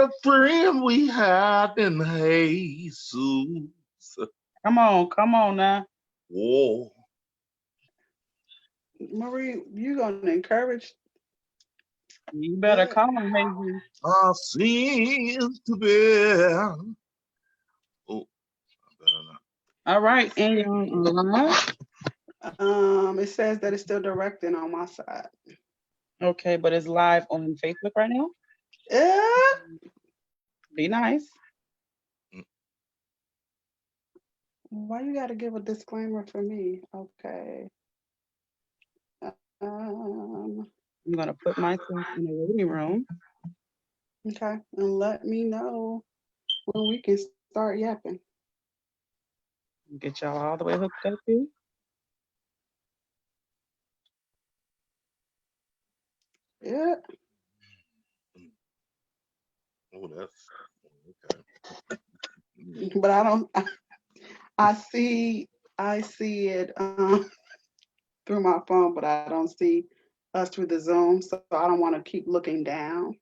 a friend we had in Jesus. Come on now. Whoa. Marie, you gonna encourage You better what? come on, Jesus. I seem to bear. Oh, I better not. All right, and It says that it's still directing on my side. okay, but it's live on Facebook right now. Yeah. Be nice. Why you gotta give a disclaimer for me? Okay. Um, I'm gonna put myself in the waiting room. okay. And let me know when we can start yapping. Get y'all all the way hooked up here. Yeah. Oh, that's okay. But I don't I see it through my phone, but I don't see us through the Zoom, so I don't want to keep looking down.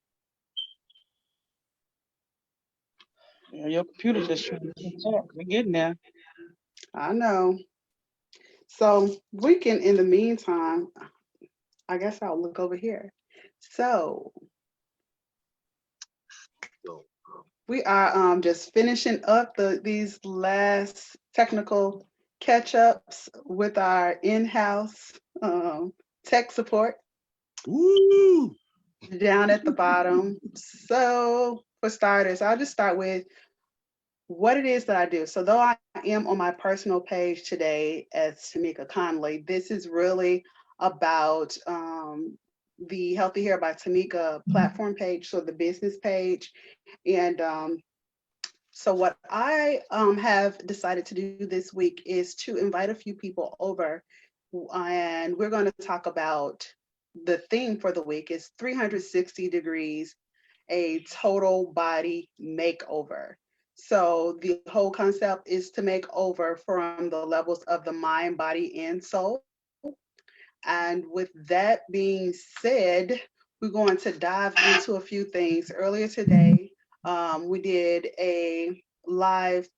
Yeah, your computer just trying to catch up. We're getting there. I know. So we can, in the meantime, I guess I'll look over here. So So, we are just finishing up these last technical catch ups with our in-house tech support woo! down at the bottom. So for starters, I'll just start with what it is that I do. So though I am on my personal page today as Tameka Conley, this is really about the Healthy Hair by Tameka platform page, so the business page. And so what I have decided to do this week is to invite a few people over, and we're going to talk about the theme for the week is 360 degrees, a total body makeover. So the whole concept is to make over from the levels of the mind, body, and soul. And with that being said, we're going to dive into a few things. Earlier today, we did a live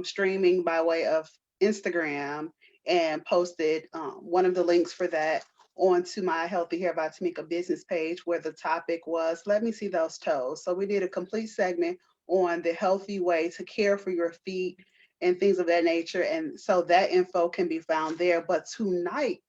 streaming by way of Instagram and posted one of the links for that onto my Healthy Hair by Tameka business page where the topic was let me see those toes. So we did a complete segment on the healthy way to care for your feet and things of that nature. And so that info can be found there. But tonight,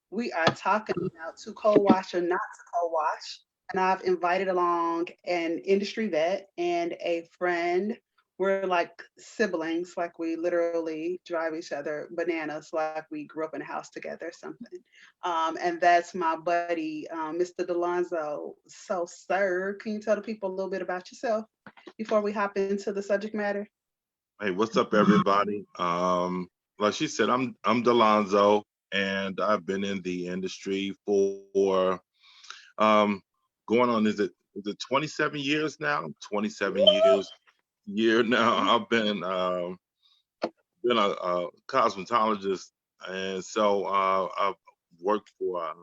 we are talking about to co-wash or not to co-wash. And I've invited along an industry vet and a friend. We're like siblings, like we literally drive each other bananas, like we grew up in a house together or something. And that's my buddy, Mr. Dlonzo. So, sir, can you tell the people a little bit about yourself before we hop into the subject matter? Hey, what's up, everybody? Like she said, I'm Dlonzo, and I've been in the industry for going on is it 27 years now? 27 year now. I've been a cosmetologist, and so I've worked for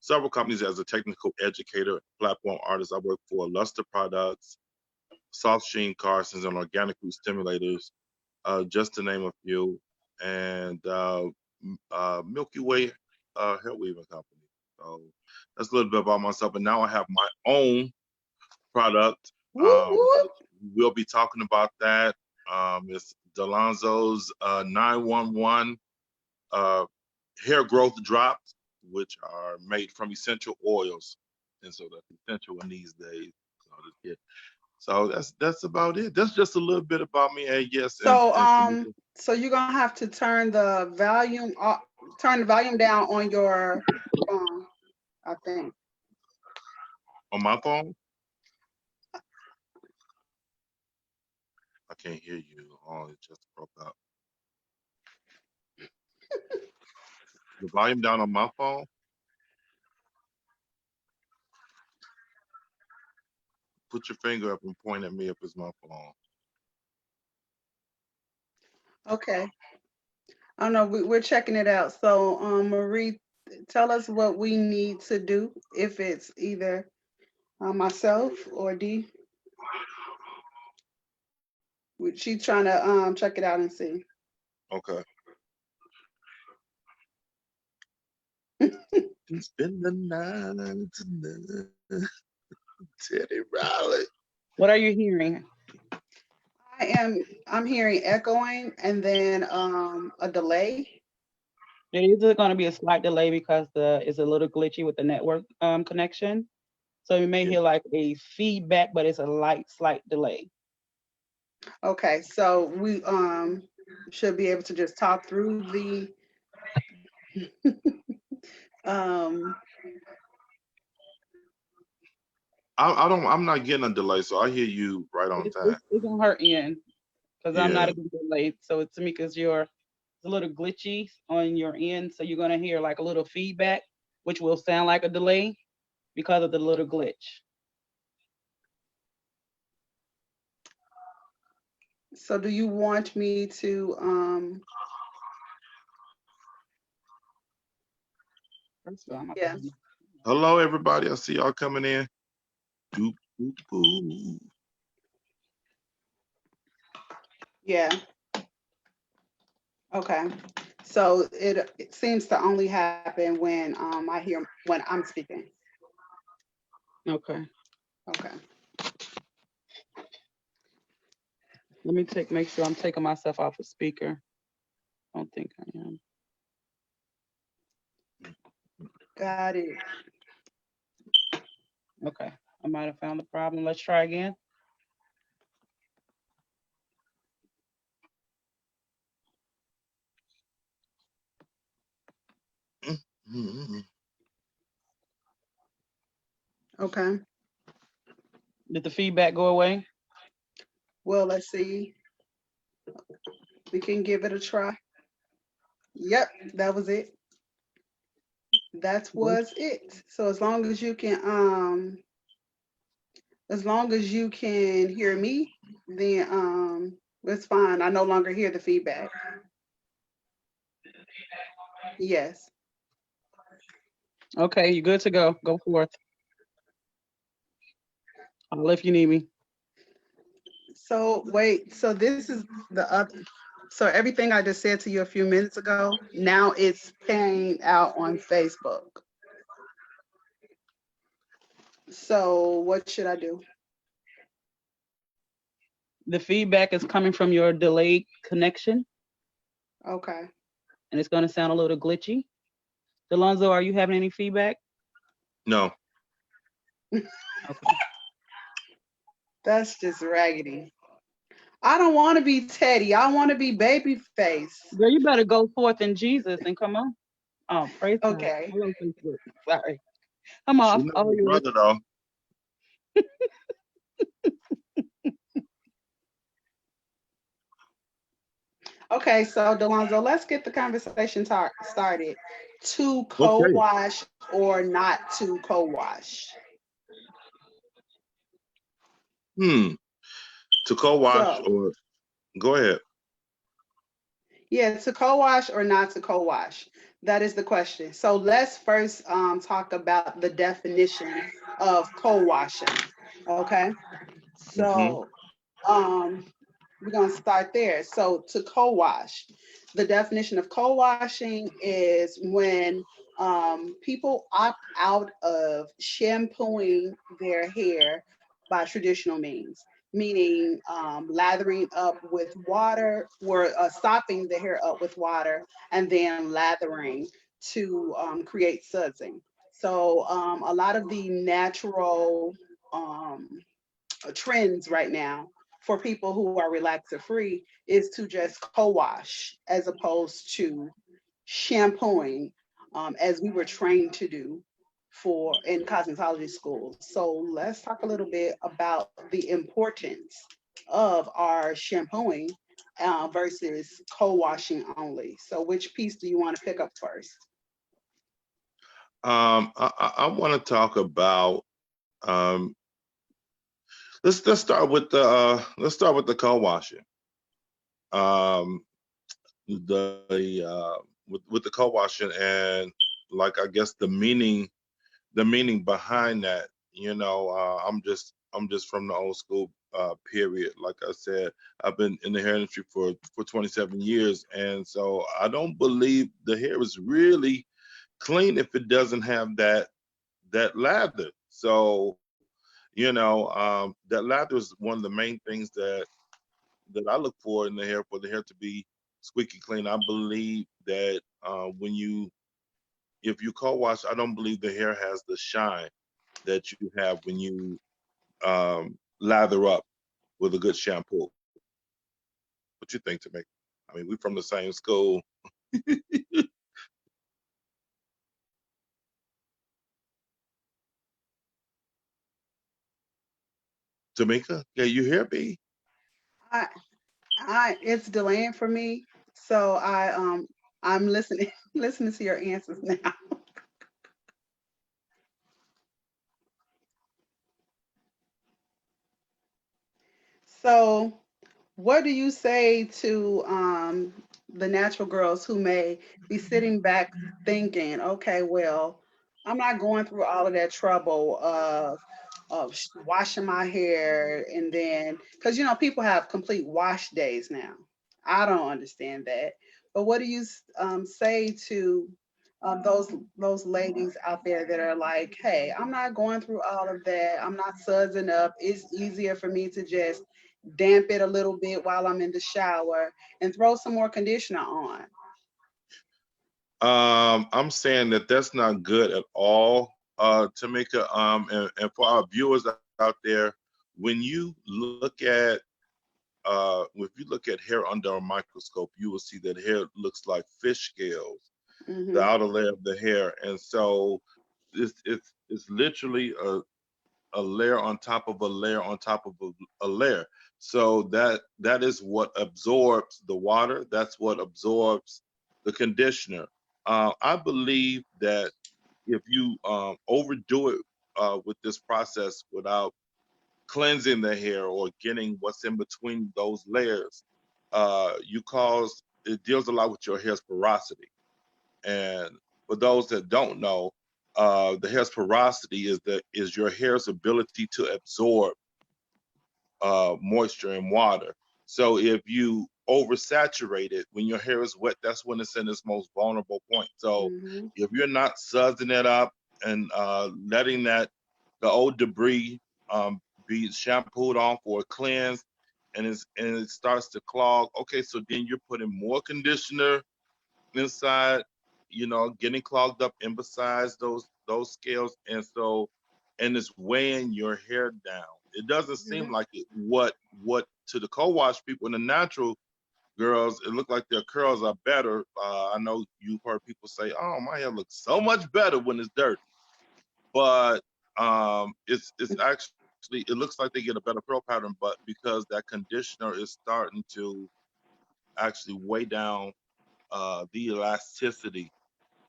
several companies as a technical educator, platform artist. I work for Luster Products, Soft Sheen Carsons, and Organic Root Stimulators, just to name a few, and Milky Way Hair Weaving Company. So that's a little bit about myself. And now I have my own product. Whoop, whoop. We'll be talking about that. It's Dlonzo's 911 hair growth drops, which are made from essential oils, and so that's essential in these days. So, that's about it. That's just a little bit about me. And yes, So and Tameka, so you're gonna have to turn the volume down on your phone, I think. on my phone, I can't hear you. Oh, it just broke up. The volume down on my phone. Put your finger up and point at me if it's my phone. Okay. I don't know. We're checking it out. So Marie, tell us what we need to do if it's either myself or D. She's trying to check it out and see. Okay. Spend the night tonight. Teddy Riley. What are you hearing? I'm hearing echoing and then a delay. There is going to be a slight delay because it's a little glitchy with the network connection. So you may Yeah. hear like a feedback, but it's a slight delay. Okay, so we should be able to just talk through the um I'm not getting a delay, so I hear you right on time. It's on her end because I'm not Yeah. a good delay. So it's Tameka's it's a little glitchy on your end. So you're going to hear like a little feedback, which will sound like a delay because of the little glitch. so do you want me to First of all, I'm yeah. Hello, everybody. I see y'all coming in. Doop, doop, boo. Yeah. Okay. So it seems to only happen when I hear when I'm speaking. Okay. Okay. Let me make sure I'm taking myself off a speaker. I don't think I am. Got it. Okay. I might have found the problem. Let's try again. Mm-hmm. Okay. Did the feedback go away? Well, let's see. We can give it a try. Yep, that was it. That was it. So as long as you can hear me, then it's fine. I no longer hear the feedback. Yes. Okay, you good to go. Go forth. I'll if you need me. So wait, so this is the other, so everything I just said to you a few minutes ago, now it's paying out on Facebook. So what should I do? The feedback is coming from your delayed connection, Okay. and it's going to sound a little glitchy. Dlonzo, are you having any feedback? No. Okay. That's just raggedy. I don't want to be Teddy. I want to be Babyface. Girl, you better go forth in Jesus and come on. Oh, praise God. Okay. Hello, Facebook. Sorry. I'm off. She's not Oh, your you brother, though. Okay, so Dlonzo, let's get the conversation started. To Okay. co-wash or not to co-wash? To co-wash So, or go ahead. yeah, to co-wash or not to co-wash? That is the question. So let's first talk about the definition of co-washing. Okay, Mm-hmm. so we're gonna start there. So to co-wash, the definition of co-washing is when people opt out of shampooing their hair by traditional means, meaning lathering up with water, or sopping the hair up with water, and then lathering to create sudsing. So a lot of the natural trends right now for people who are relaxer free is to just co-wash as opposed to shampooing, as we were trained to do for in cosmetology schools. So let's talk a little bit about the importance of our shampooing versus co-washing only. So which piece do you want to pick up first? I want to talk about um, let's start with the co-washing. With the co-washing and like I guess the meaning behind that. I I'm just from the old school period. Like I said, I've been in the hair industry for 27 years, and so I don't believe the hair is really clean if it doesn't have that lather. So that lather is one of the main things that I look for in the hair, for the hair to be squeaky clean. I believe that if you co-wash, I don't believe the hair has the shine that you have when you lather up with a good shampoo. What you think, Tameka? I mean, we from the same school. Tameka, can you hear me? I, it's delaying for me, so I'm listening listening to your answers now. So, what do you say to the natural girls who may be sitting back thinking, okay, well, I'm not going through all of that trouble of washing my hair and then because people have complete wash days now. I don't understand that. But what do you say to those ladies out there that are like, hey, I'm not going through all of that. I'm not sudsing up. It's easier for me to just damp it a little bit while I'm in the shower and throw some more conditioner on. I'm saying that that's not good at all, Tameka. And for our viewers out there, when you look at if you look at hair under a microscope, you will see that hair looks like fish scales, the Hmm. outer layer of the hair, and so it's literally a layer on top of a layer on top of a layer. So that is what absorbs the water. That's what absorbs the conditioner. I believe that if you overdo it with this process without cleansing the hair or getting what's in between those layers, it deals a lot with your hair's porosity. And for those that don't know, the hair's porosity is your hair's ability to absorb moisture and water. So if you oversaturate it when your hair is wet, that's when it's in its most vulnerable point. So Hmm. if you're not sudsing it up and letting the old debris be shampooed off or cleansed, and it starts to clog, okay, so then you're putting more conditioner inside, getting clogged up and besides those scales, and it's weighing your hair down. It doesn't seem Hmm. like it. What to the co-wash people and the natural girls, it look like their curls are better. I know you've heard people say, "Oh, my hair looks so much better when it's dirty," but it's actually, it looks like they get a better curl pattern, but because that conditioner is starting to actually weigh down the elasticity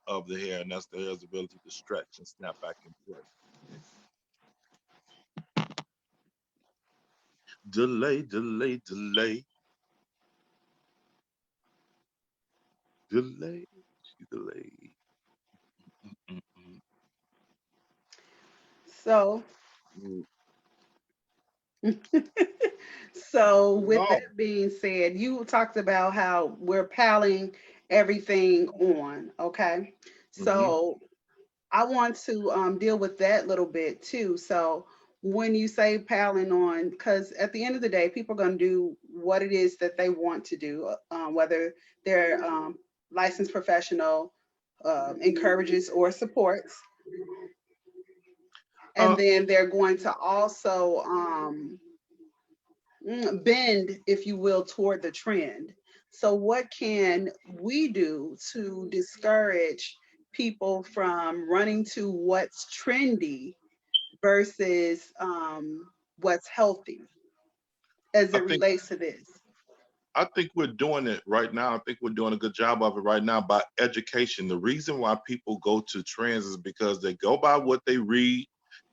of the hair, and that's the hair's ability to stretch and snap back in place. Delay, delay, delay, delay, delay. Mm-mm. So, Mm. so with No. that being said, you talked about how we're piling everything on. Okay. Hmm. So I want to deal with that little bit too. So when you say piling on, because at the end of the day, people are going to do what it is that they want to do, whether they're licensed professional, encourages or supports, and Uh, then they're going to also bend, if you will, toward the trend. So, what can we do to discourage people from running to what's trendy versus what's healthy as I it think relates to this? I think we're doing it right now. I think we're doing a good job of it right now by education. The reason why people go to trends is because they go by what they read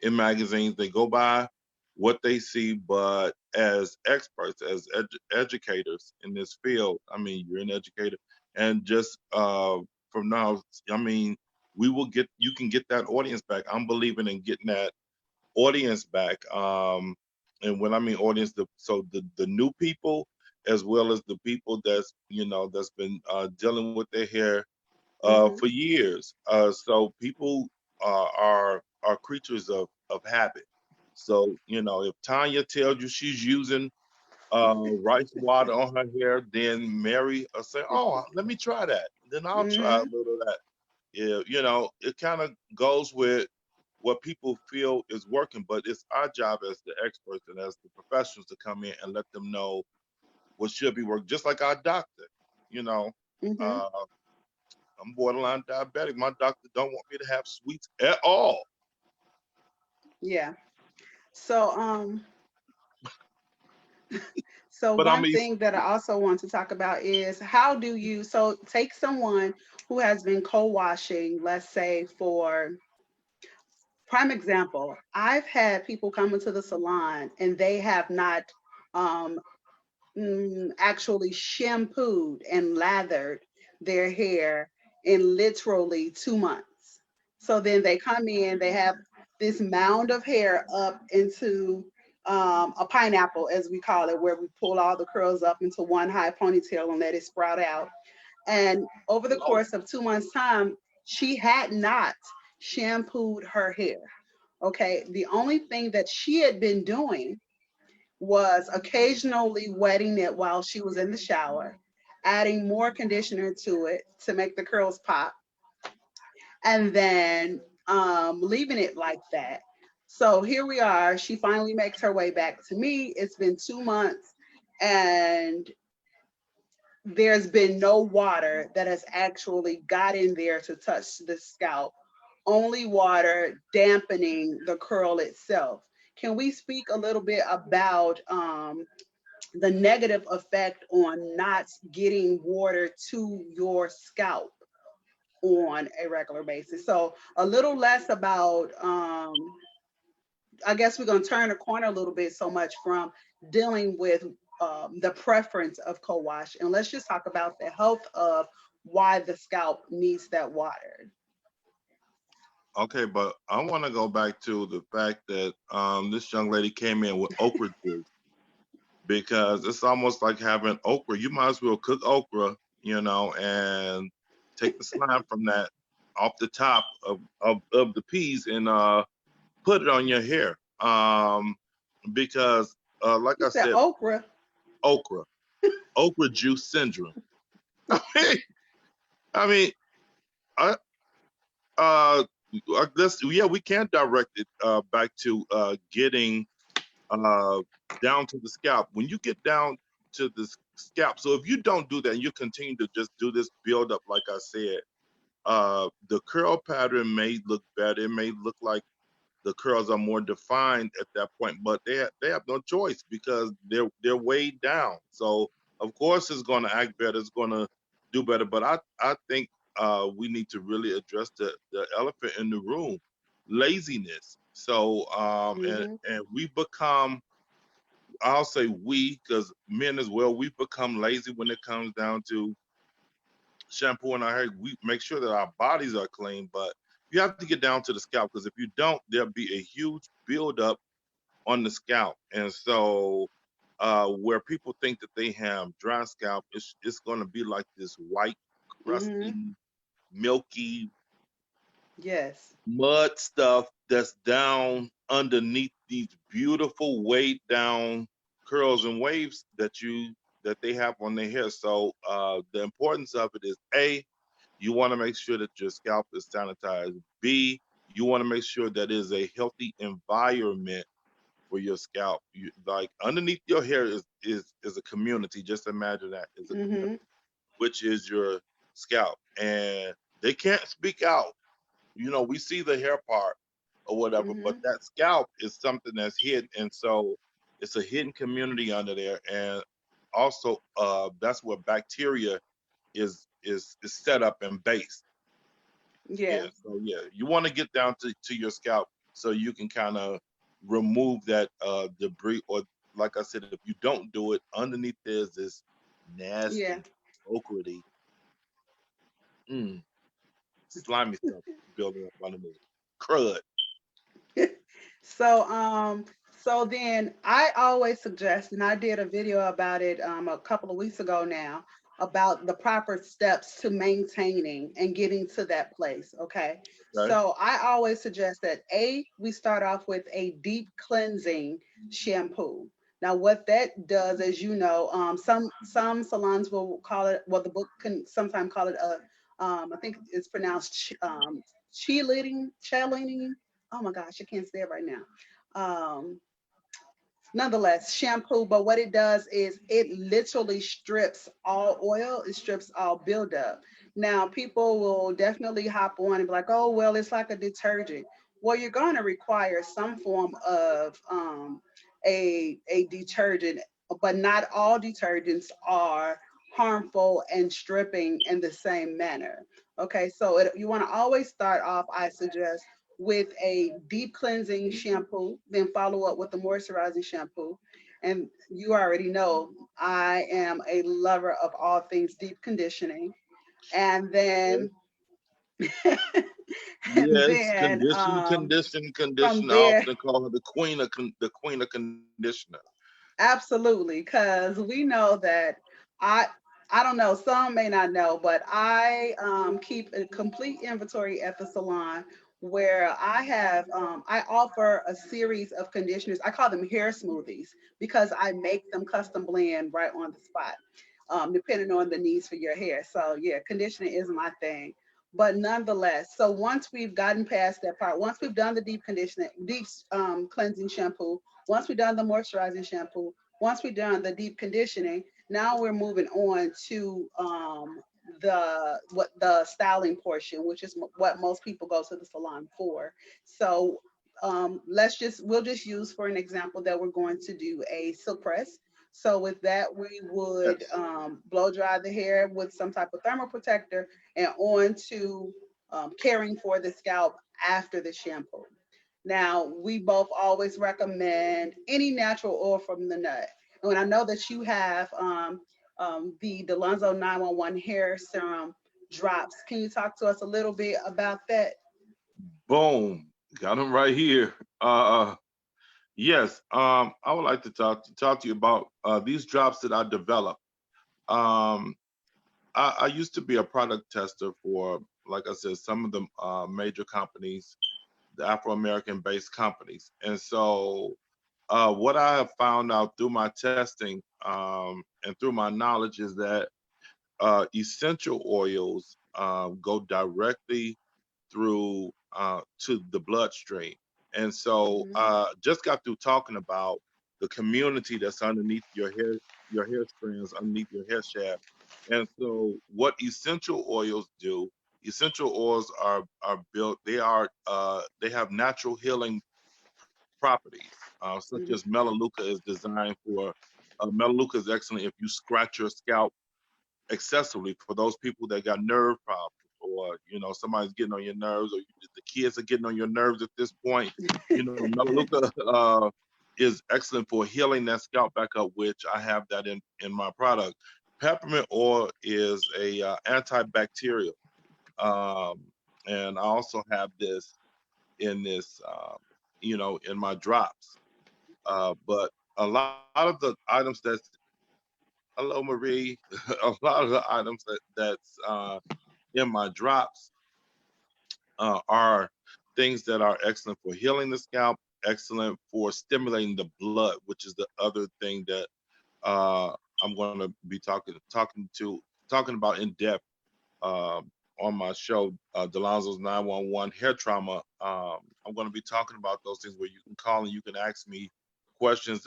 in magazines, they go by what they see, but as experts, as educators in this field, I mean, you're an educator, and just from now, I mean, you can get that audience back. I'm believing in getting that audience back. and when I mean audience, the new people as well as the people that's that's been dealing with their hair Mm-hmm. for years. So people are creatures of habit. So if Tanya tells you she's using rice water on her hair, then Mary will say, "Oh, let me try that." Then I'll try a Mm-hmm. little of that. Yeah, it kind of goes with what people feel is working, but it's our job as the experts and as the professionals to come in and let them know what should be working. Just like our doctor, you know, Mm-hmm. uh, I'm borderline diabetic. My doctor don't want me to have sweets at all. Yeah. So so But I one mean, thing that I also want to talk about is how do you so take someone who has been co-washing, let's say for prime example, I've had people come into the salon and they have not um, actually shampooed and lathered their hair in literally 2 months. So then they come in, they have this mound of hair up into a pineapple, as we call it, where we pull all the curls up into one high ponytail and let it sprout out. And over the hello. course of 2 months' time, she had not shampooed her hair. Okay. The only thing that she had been doing was occasionally wetting it while she was in the shower, adding more conditioner to it to make the curls pop, and then leaving it like that. So here we are. She finally makes her way back to me. It's been 2 months, and there's been no water that has actually got in there to touch the scalp, only water dampening the curl itself. Can we speak a little bit about the negative effect on not getting water to your scalp on a regular basis? So, a little less about, I guess we're going to turn a corner a little bit so much from dealing with the preference of co wash, and let's just talk about the health of why the scalp needs that water. Okay, but I want to go back to the fact that this young lady came in with okra juice because it's almost like having okra. You might as well cook okra, and take the slime from that off the top of the peas and put it on your hair. Because like You I said said, okra. okra, okra juice syndrome. I mean, I uh, yeah, we can direct it back to getting uh, down to the scalp. When you get down to the scalp, so if you don't do that and you continue to just do this build up, like I said, the curl pattern may look better. It may look like the curls are more defined at that point, but they have no choice because they're weighed down. So of course it's going to act better. It's going to do better. But I think we need to really address the elephant in the room, laziness. So Hmm. and we become, I'll say we, because men as well, we've become lazy when it comes down to shampoo in our hair. We make sure that our bodies are clean, but you have to get down to the scalp because if you don't, there'll be a huge buildup on the scalp. And so where people think that they have dry scalp, it's going to be like this white, Hmm. crusty, milky Yes. mud stuff that's down underneath these beautiful weighed down curls and waves that they have on their hair. So the importance of it is A, you want to make sure that your scalp is sanitized. B, you want to make sure that it is a healthy environment for your scalp. Like underneath your hair is a community. Just imagine that is a community, Hmm. which is your scalp, and they can't speak out. We see the hair part or whatever, but Hmm. that scalp is something that's hidden, and so it's a hidden community under there, and also that's where bacteria is set up and based. Yeah. Yeah, so yeah, you want to get down to your scalp so you can kind of remove that debris, or like I said, if you don't do it, underneath there's this Yeah. nasty, ochre mm, slimy stuff building up underneath. Crud. So So then I always suggest, and I did a video about it a couple of weeks ago now, about the proper steps to maintaining and getting to that place. Okay. Okay. So I always suggest that we start off with a deep cleansing shampoo. Now, what that does, as you know, some salons will call it, well, the book can sometimes call it a, I think it's pronounced cheerleading. Oh my gosh, I can't say it right now. Nonetheless, shampoo, but what it does is it literally strips all oil, it strips all buildup. Now, people will definitely hop on and be like, oh, well, it's like a detergent. Well, you're going to require some form of a detergent, but not all detergents are harmful and stripping in the same manner. Okay, so you want to always start off, I suggest, with a deep cleansing shampoo, then follow up with the moisturizing shampoo. And you already know I am a lover of all things deep conditioning. And Okay. then, and Yes, then condition, condition, from condition. I there, often call her the queen of conditioner. absolutely, because we know that I I don't know, some may not know, but I keep a complete inventory at the salon where I offer a series of conditioners. I call them hair smoothies because I make them custom blend right on the spot, depending on the needs for your hair. So yeah, conditioning is my thing. But nonetheless, so once we've gotten past that part, once we've done the deep conditioning, deep cleansing shampoo, once we've done the moisturizing shampoo, once we've done the deep conditioning, now we're moving on to the styling portion, which is what most people go to the salon for. So we'll just use for an example that we're going to do a silk press. So with that, we would Yes. blow dry the hair with some type of thermal protector and on to caring for the scalp after the shampoo. Now, we both always recommend any natural oil from the nut. And I know that you have the Dlonzo 911 hair serum drops. Can you talk to us a little bit about that? Boom. Got them right here. Yes. I would like to talk to you about these drops that I developed. Um, I used to be a product tester for, like I said, some of the major companies, the Afro American based companies, and so what I have found out through my testing and through my knowledge is that essential oils go directly through to the bloodstream. And so Mhm. just got through talking about the community that's underneath your hair strands, underneath your hair shaft. And so what essential oils do, essential oils are built, they have natural healing properties, such Mhm. as Melaleuca is designed for, Melaleuca is excellent if you scratch your scalp excessively for those people that got nerve problems, or somebody's getting on your nerves, or the kids are getting on your nerves at this point. Melaleuca is excellent for healing that scalp back up, which I have that in my product. Peppermint oil is a antibacterial, um, and I also have this in this in my drops. But a lot of the items that's, hello Marie, a lot of the items that's in my drops are things that are excellent for healing the scalp, excellent for stimulating the blood, which is the other thing that uh, I'm going to be talking about in depth on my show, Delonzo's 911 Hair Trauma. I'm going to be talking about those things where you can call and you can ask me questions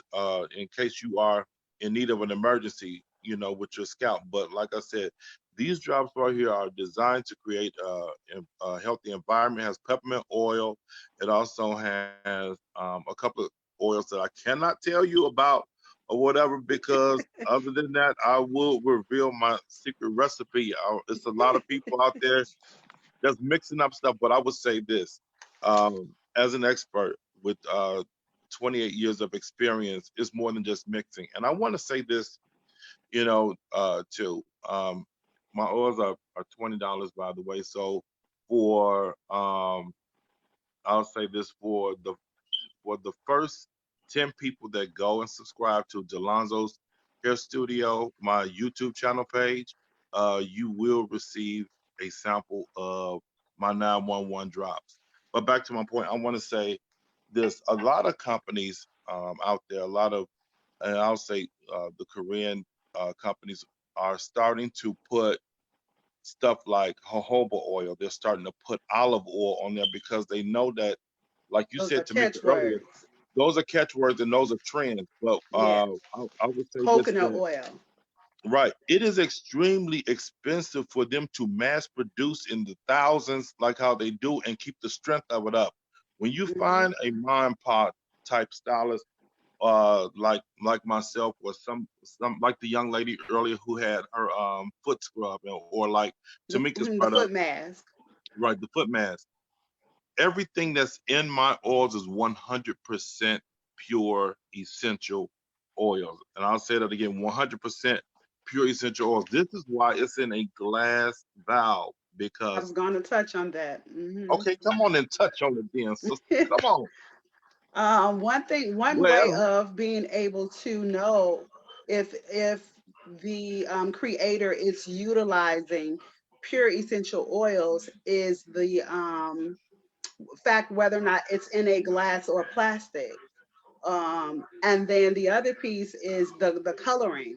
in case you are in need of an emergency, with your scalp. But like I said, these drops right here are designed to create a healthy environment. It has peppermint oil. It also has a couple of oils that I cannot tell you about or whatever, because other than that, I will reveal my secret recipe. It's a lot of people out there that's mixing up stuff, but I would say this, as an expert with 28 years of experience, it's more than just mixing. And I want to say this, too. My oils are $20, by the way. So for I'll say this, for the first 10 people that go and subscribe to Dlonzo's Hair Studio, my YouTube channel page, you will receive a sample of my 911 drops. But back to my point, I want to say there's a lot of companies out there, a lot of, and I'll say the Korean companies are starting to put stuff like jojoba oil. They're starting to put olive oil on there because they know that, like you Those are said to me earlier, catchwords. those are catchwords and those are trends. But Yeah. I would say this, Coconut that oil. right, it is extremely expensive for them to mass produce in the thousands, like how they do, and keep the strength of it up. When you Hmm. find a mom pot type stylist, like myself, or some like the young lady earlier who had her foot scrub, or like Tameka's The product, foot mask. right, the foot mask. Everything that's in my oils is 100% pure essential oils. And I'll say that again, 100% pure essential oils. This is why it's in a glass valve, I because was going to touch on that. okay, come on and touch on it then, sister. Come on. One way Well, of being able to know if the creator is utilizing pure essential oils is the fact whether or not it's in a glass or plastic. And then the other piece is the coloring.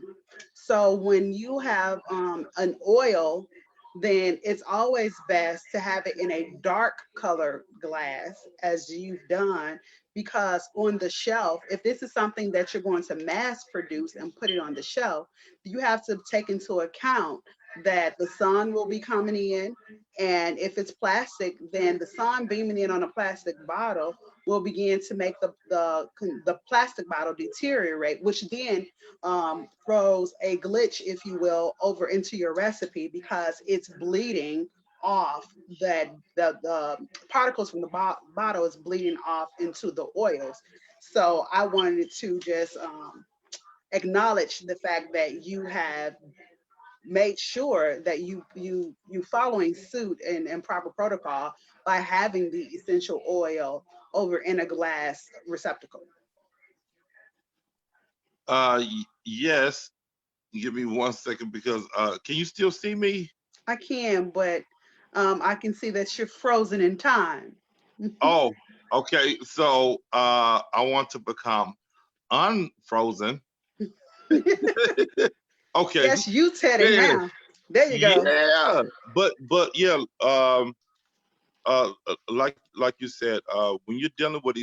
So when you have an oil, then it's always best to have it in a dark color glass, as you've done, because on the shelf, if this is something that you're going to mass produce and put it on the shelf, you have to take into account that the sun will be coming in. And if it's plastic, then the sun beaming in on a plastic bottle will begin to make the plastic bottle deteriorate, which then throws a glitch, if you will, over into your recipe because it's bleeding off that the particles from the bottle is bleeding off into the oils. So I wanted to just acknowledge the fact that you have made sure that you following suit and proper protocol by having the essential oil over in a glass receptacle. yes. Give me 1 second because can you still see me? I can, but I can see that you're frozen in time. Oh, okay. So I want to become unfrozen. Okay. Yes, you Teddy Yeah. now. There you go. Yeah. But yeah, like you said, when you're dealing with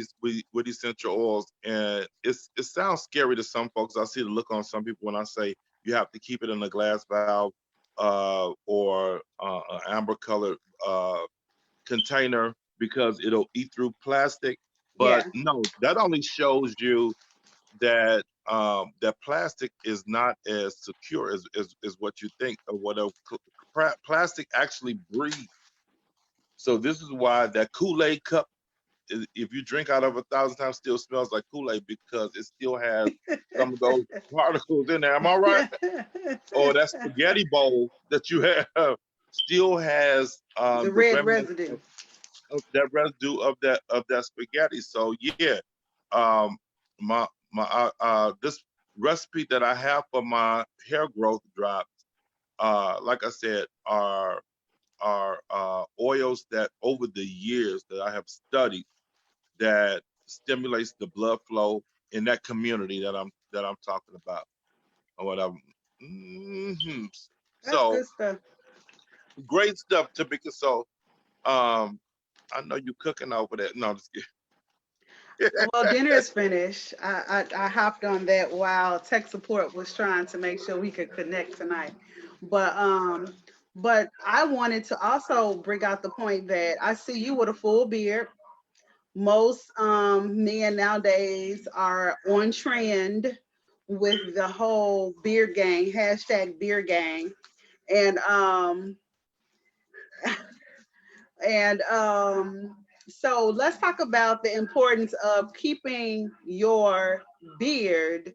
with essential oils, and it sounds scary to some folks. I see the look on some people when I say you have to keep it in a glass valve, or an amber colored container because it'll eat through plastic. But Yeah. no, that only shows you that that plastic is not as secure as what you think, or what a plastic actually breathes. So this is why that Kool-Aid cup, if you drink out of 1,000 times, still smells like Kool-Aid because it still has some of those particles in there. Am I right? Or that spaghetti bowl that you have still has The the red remnants residue. of that residue of that spaghetti. So yeah, um, my this recipe that I have for my hair growth drops, like I said, are oils that over the years that I have studied that stimulates the blood flow in that community that I'm talking about, or whatever. hmm That's So good stuff. great stuff, Tameka. So I know you cooking over there. No, I'm just kidding. Well, dinner is finished. I hopped on that while tech support was trying to make sure we could connect tonight. But I wanted to also bring out the point that I see you with a full beard. Most men nowadays are on trend with the whole beard gang, hashtag beard gang. And And so let's talk about the importance of keeping your beard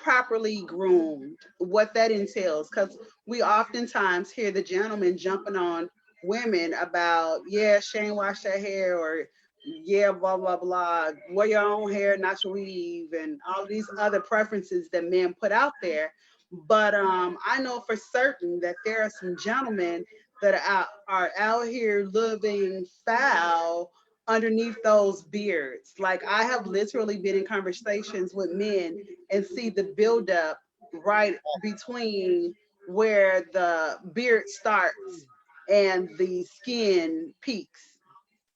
properly groomed, what that entails. Because we oftentimes hear the gentlemen jumping on women about, yeah, Shane washed her hair, or yeah, blah blah blah, wear your own hair, not your weave, and all these other preferences that men put out there. But I know for certain that there are some gentlemen that are out here living foul underneath those beards. Like I have literally been in conversations with men and see the buildup right between where the beard starts and the skin peaks.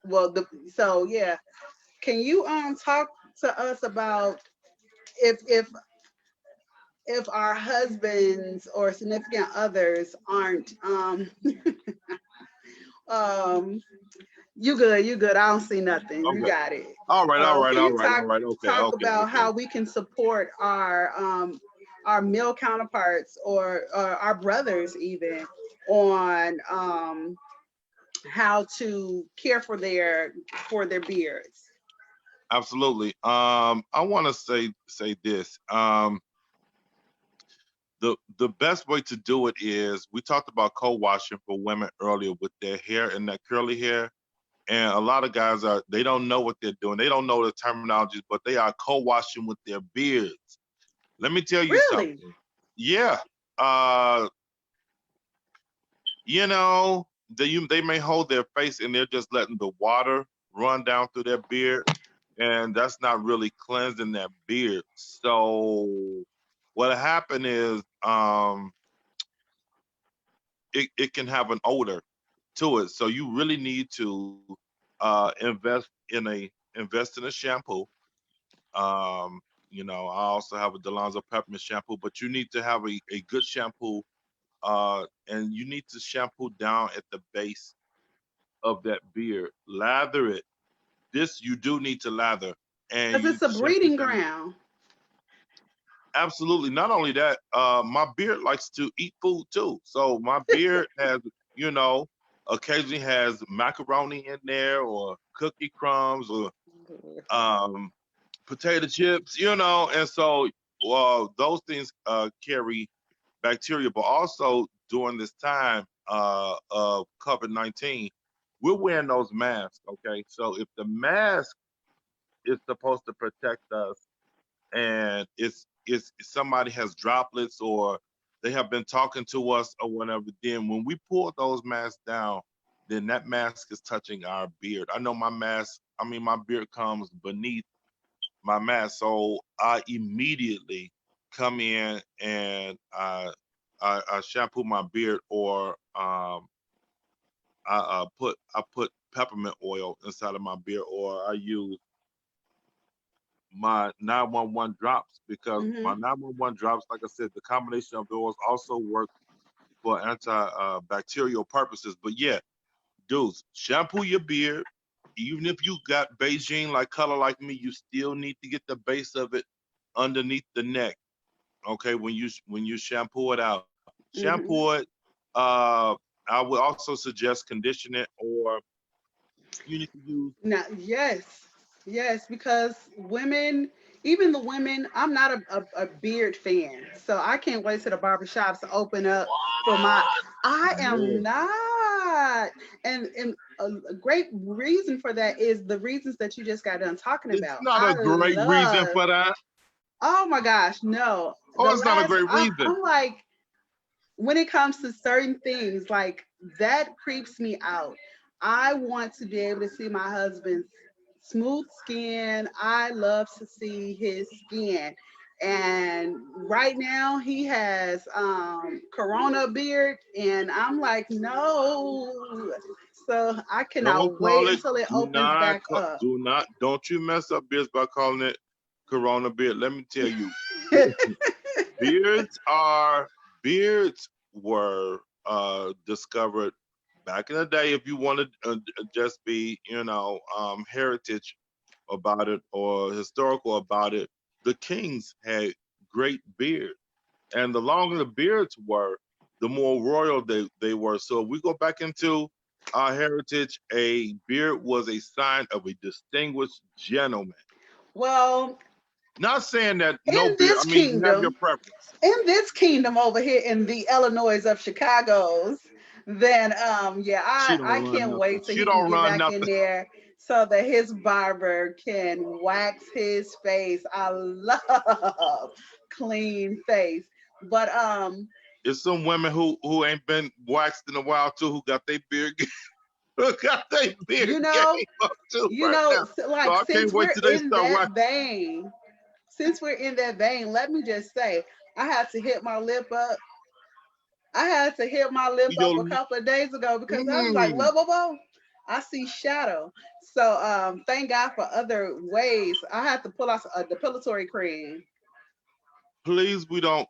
Well, so yeah, can you talk to us about if if our husbands or significant others aren't um you good, I don't see nothing, you Okay. got it. All right. All right. Can All you right. All right. Okay. talk Okay. about Okay. how we can support our male counterparts or our brothers even on how to care for their beards? Absolutely. I want to say this. The best way to do it is we talked about co-washing for women earlier with their hair and that curly hair. And a lot of guys they don't know what they're doing. They don't know the terminologies, but they are co-washing with their beards. Let me tell you Really? something. Yeah. Uh, you know, they may hold their face and they're just letting the water run down through their beard, and that's not really cleansing that beard. So what happened is it can have an odor to it. So you really need to invest in a shampoo. Um, I also have a Dlonzo peppermint shampoo, but you need to have a good shampoo, and you need to shampoo down at the base of that beard. Lather it. This you do need to lather, and Because you need it's a to shampoo breeding down. ground. Absolutely. Not only that, my beard likes to eat food too. So my beard has, you know, occasionally has macaroni in there or cookie crumbs or um, potato chips, and so those things carry bacteria. But also during this time of COVID-19, we're wearing those masks. Okay, so if the mask is supposed to protect us, and it's somebody has droplets or they have been talking to us or whatever, then when we pull those masks down, then that mask is touching our beard. I know my beard comes beneath my mask, so I immediately come in and I shampoo my beard, or I put peppermint oil inside of my beard, or I use my 911 drops, because my Hmm. 911 drops, like I said, the combination of those also work for antibacterial purposes. But yeah, dudes, shampoo your beard. Even if you got Beijing like color like me, you still need to get the base of it underneath the neck. Okay, when you shampoo it out, shampoo Hmm. it. Uh, I would also suggest condition it, or you need to use. Now, yes, yes, because women, even the women, I'm not a beard fan, so I can't wait till the barbershops open up for my. I am No, not, and a great reason for that is the reasons that you just got done talking it's about. not I a great reason love. for that. Oh my gosh, no. Oh, it's not a great reason. I'm like, when it comes to certain things, like that creeps me out. I want to be able to see my husband's smooth skin. I love to see his skin. And right now he has corona beard and I'm like, no. So I Don't cannot call wait it. until it opens back up. Do not. Don't you mess up beards by calling it Corona beard. Let me tell you, beards are beards were discovered back in the day. If you want to just be, heritage about it or historical about it, the kings had great beards, and the longer the beards were, the more royal they were. So if we go back into our heritage, a beard was a sign of a distinguished gentleman. Well, Not saying that no in beard. this I mean, you have your kingdom, preference. over here in the Illinois of Chicago's, then yeah, She I don't run can't nothing. wait till She he can don't get run back in nothing. there so that his barber can wax his face. I love clean face. But It's some women who ain't been waxed in a while too, who got their beard who got their beard you know, game up too right now. So like I can't wait till they start waxing. since we're in that vein, let me just say, I had to hit my lip up. I had to hit my lip up Your, a couple of days ago because I was like, mm, whoa, whoa, whoa. I see shadow. So thank God for other ways. I had to pull out a depilatory cream. please, we don't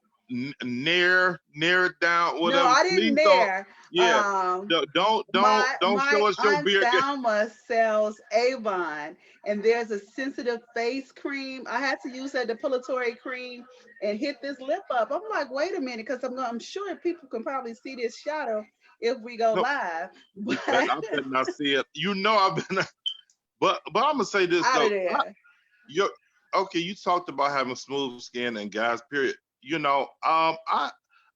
near it down, No, whatever. I didn't Please don't. dare. Yeah, Um, don't my show us your Aunt beard. Thelma sells Avon, and there's a sensitive face cream. I had to use that depilatory cream and hit this lip up. I'm like, wait a minute, because I'm sure people can probably see this shadow if we go No, live, but I better not see it. You know I've been, but I'm gonna say this out though. of there. You're okay. You talked about having smooth skin and guys. Period. You know, I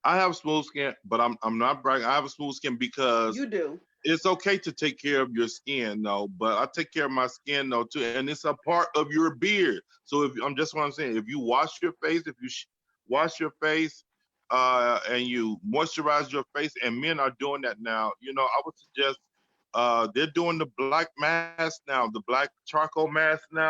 have smooth skin, but I'm not bragging. I have a smooth skin because You do. it's okay to take care of your skin, though. But I take care of my skin though too, and it's a part of your beard. So if I'm just what I'm saying, if you wash your face, if you wash your face, and you moisturize your face, and men are doing that now. You know, I would suggest they're doing the black mask now, the black charcoal mask now,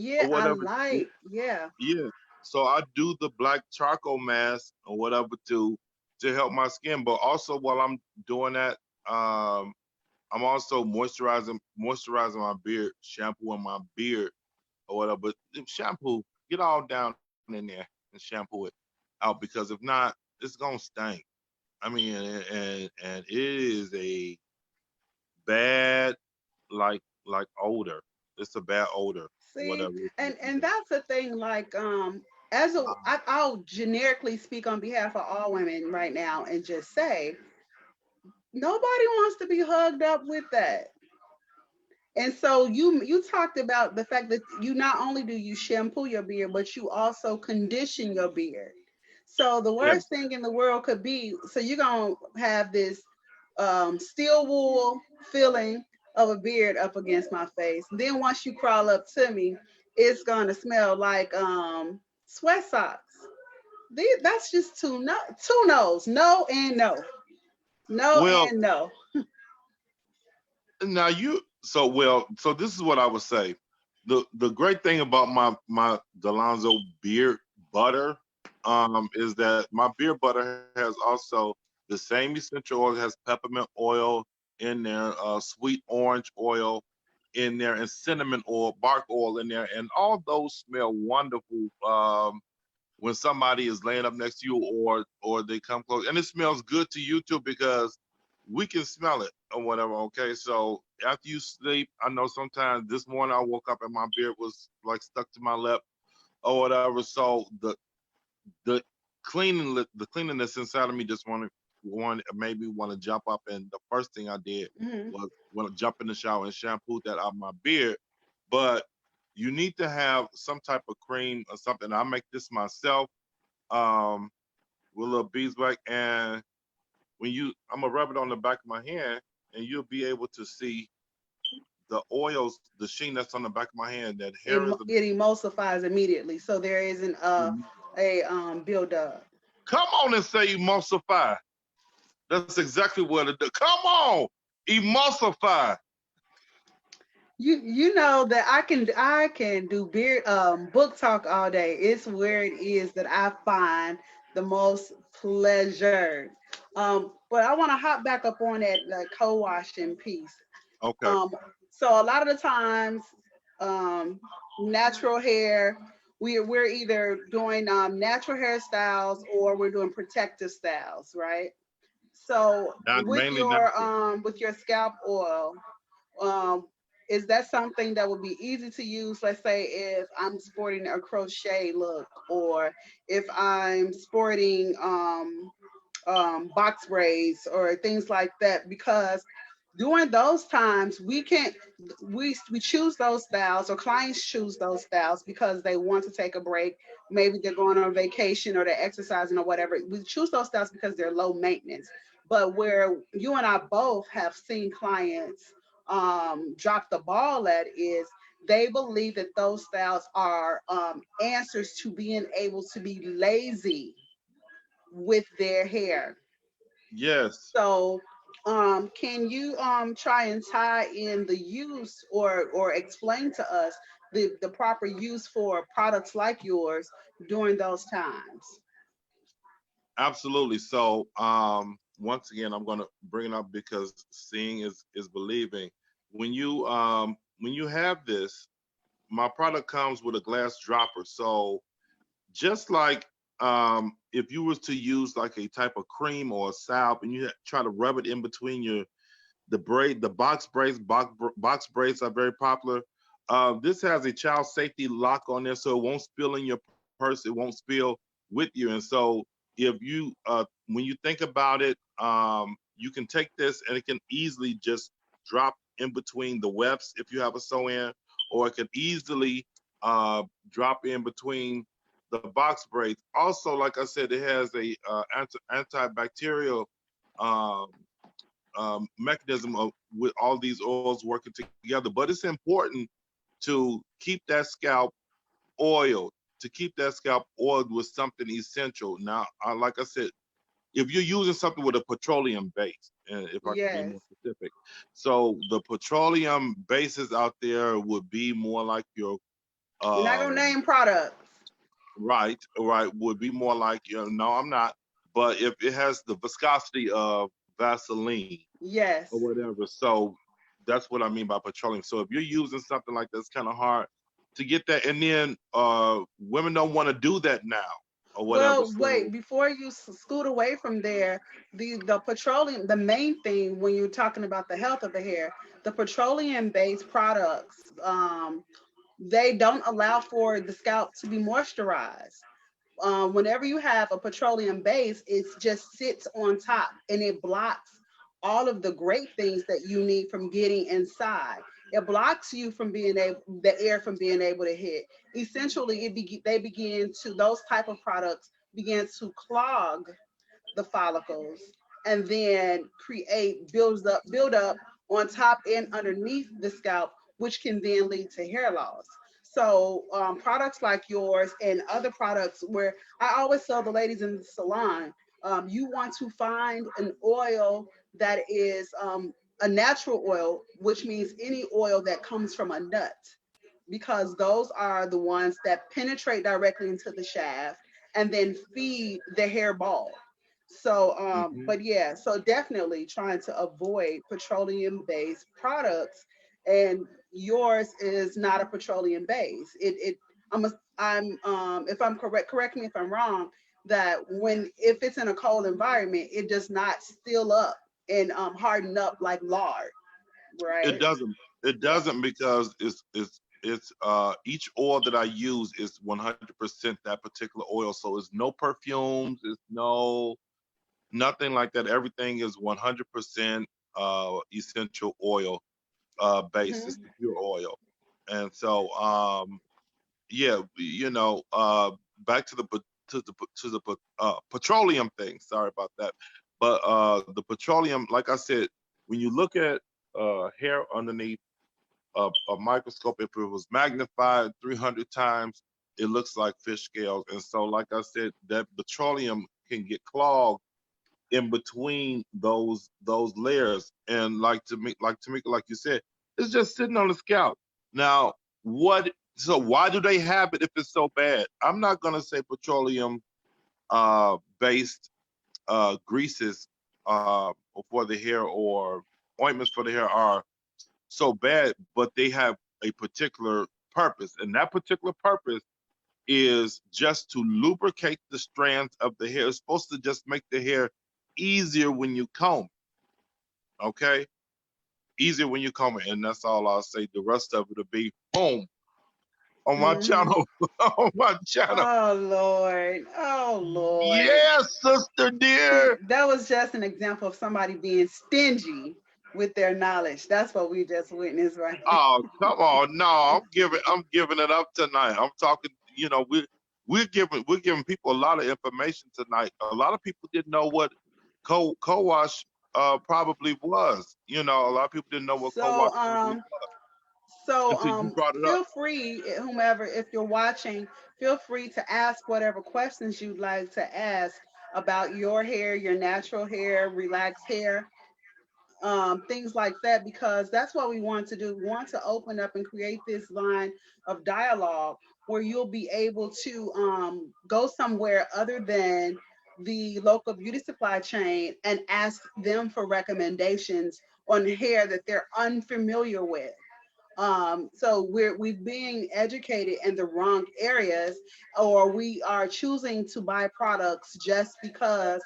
or Yeah, I whatever. like. Yeah. Yeah. So I do the black charcoal mask or whatever to help my skin. But also while I'm doing that, I'm also moisturizing my beard, shampooing my beard or whatever. But if shampoo, get all down in there and shampoo it out because if not, it's gonna stink. I mean, and it is a bad like odor. It's a bad odor or See, whatever. and that's the thing. Like, I'll generically speak on behalf of all women right now and just say nobody wants to be hugged up with that. And so you talked about the fact that you not only do you shampoo your beard, but you also condition your beard. So the Yeah. worst thing in the world could be, so you're gonna have this steel wool feeling of a beard up against my face. Then once you crawl up to me, it's gonna smell like sweat socks. That's just two no's, no and no, no Well, and no. now so this is what I would say. The great thing about my Dlonzo beard butter is that my beard butter has also the same essential oil, has peppermint oil in there, sweet orange oil in there, and cinnamon oil, bark oil in there, and all those smell wonderful when somebody is laying up next to you or they come close, and it smells good to you too because we can smell it or whatever. Okay, so after you sleep, I know sometimes this morning I woke up and my beard was like stuck to my lip or whatever. So the the cleanliness inside of me just made me want to jump up, and the first thing I did Mhm. was want to jump in the shower and shampoo that out my beard. But you need to have some type of cream or something. I make this myself um, with a little beeswax, and I'm gonna rub it on the back of my hand, and you'll be able to see the oils, the sheen that's on the back of my hand. That hair is. It emulsifies immediately, so there isn't a buildup. Come on and say emulsify. That's exactly what it does. Come on, emulsify. You know that I can do beer book talk all day. It's where it is that I find the most pleasure. But I want to hop back up on that like co-washing piece. Okay. Um, so a lot of the times, um, natural hair, we're either doing natural hairstyles or we're doing protective styles, right? So Not mainly natural. with your scalp oil, um, is that something that would be easy to use? Let's say if I'm sporting a crochet look, or if I'm sporting box braids or things like that, because during those times we choose those styles, or clients choose those styles because they want to take a break. Maybe they're going on vacation or they're exercising or whatever. We choose those styles because they're low maintenance. But where you and I both have seen clients dropped the ball at is they believe that those styles are answers to being able to be lazy with their hair. Yes, So, can you try and tie in the use or explain to us the proper use for products like yours during those times? absolutely. So, once again, I'm gonna bring it up because seeing is believing. When you have this, my product comes with a glass dropper. So just like if you was to use like a type of cream or a salve and you try to rub it in between your the box braids are very popular. This has a child safety lock on there, so it won't spill in your purse. It won't spill with you. And so if you when you think about it, you can take this and it can easily just drop in between the wefts if you have a sew in, or it can easily drop in between the box braids. Also, like I said, it has a antibacterial um, mechanism of with all these oils working together. But it's important to keep that scalp oiled, to keep that scalp oiled with something essential. Now, like I said, if you're using something with a petroleum base, and if I can be Yes. more specific, so the petroleum bases out there would be more like your We're not gonna um, name products. right, would be more like no, I'm not. But if it has the viscosity of Vaseline or Yes. whatever. So that's what I mean by petroleum. So if you're using something like that's kind of hard to get that, and then women don't want to do that now or whatever. Well, wait, So before you scoot away from there, the petroleum, the main thing when you're talking about the health of the hair, the petroleum based products, they don't allow for the scalp to be moisturized. Whenever you have a petroleum base, it just sits on top and it blocks all of the great things that you need from getting inside. It blocks you from being able, the air from being able to hit. Essentially, they begin to, those type of products begin to clog the follicles and then build up on top and underneath the scalp, which can then lead to hair loss. So products like yours and other products where I always tell the ladies in the salon, you want to find an oil that is a natural oil, which means any oil that comes from a nut, because those are the ones that penetrate directly into the shaft and then feed the hair ball. So, mhm. but yeah, so definitely trying to avoid petroleum based products. And yours is not a petroleum base. If I'm correct, correct me if I'm wrong, that if it's in a cold environment, it does not still up and harden up like lard, It right? doesn't. It Yeah. doesn't because it's each oil that I use is 100% that particular oil. So it's no perfumes. It's no nothing like that. Everything is 100% essential oil base. It's Hmm. the pure oil. And so yeah, back to the petroleum thing. Sorry about that, but the petroleum, like I said, when you look at hair underneath a microscope, if it was magnified 300 times, it looks like fish scales. And so, like I said, that petroleum can get clogged in between those layers, and like Tameka, like you said, it's just sitting on the scalp. Now, what? So why do they have it if it's so bad? I'm not gonna say petroleum based greases for the hair or ointments for the hair are so bad, but they have a particular purpose, and that particular purpose is just to lubricate the strands of the hair. It's supposed to just make the hair easier when you comb, okay? Easier when you comb it, and that's all I'll say. The rest of it will be boom on my Hmm. channel. On my channel. Oh Lord. Oh Lord. Yes, sister See, dear. that was just an example of somebody being stingy with their knowledge. That's what we just witnessed right there. Oh, come on. No, I'm giving it up tonight. I'm talking, we're giving people a lot of information tonight. A lot of people didn't know what co-wash probably was. You know, a lot of people didn't know what So co-wash probably was So until you brought it up. feel free, whomever, if you're watching, feel free to ask whatever questions you'd like to ask about your hair, your natural hair, relaxed hair, things like that, because that's what we want to do. We want to open up and create this line of dialogue where you'll be able to go somewhere other than the local beauty supply chain and ask them for recommendations on hair that they're unfamiliar with. So we're being educated in the wrong areas, or we are choosing to buy products just because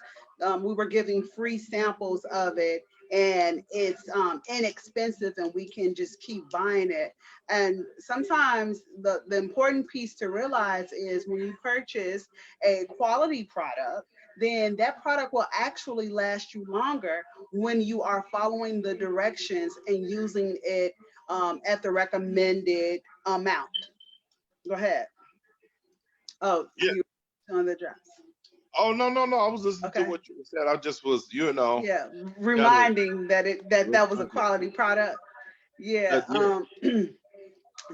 we were giving free samples of it and it's inexpensive and we can just keep buying it. And sometimes the important piece to realize is when you purchase a quality product, then that product will actually last you longer when you are following the directions and using it at the recommended amount. Go ahead. Oh, Yeah. you on the dress. Oh no, no, no. I was listening to Okay. what you said. I just was, you know, Yeah, gotta reminding that was a remind quality product. Yeah. yeah.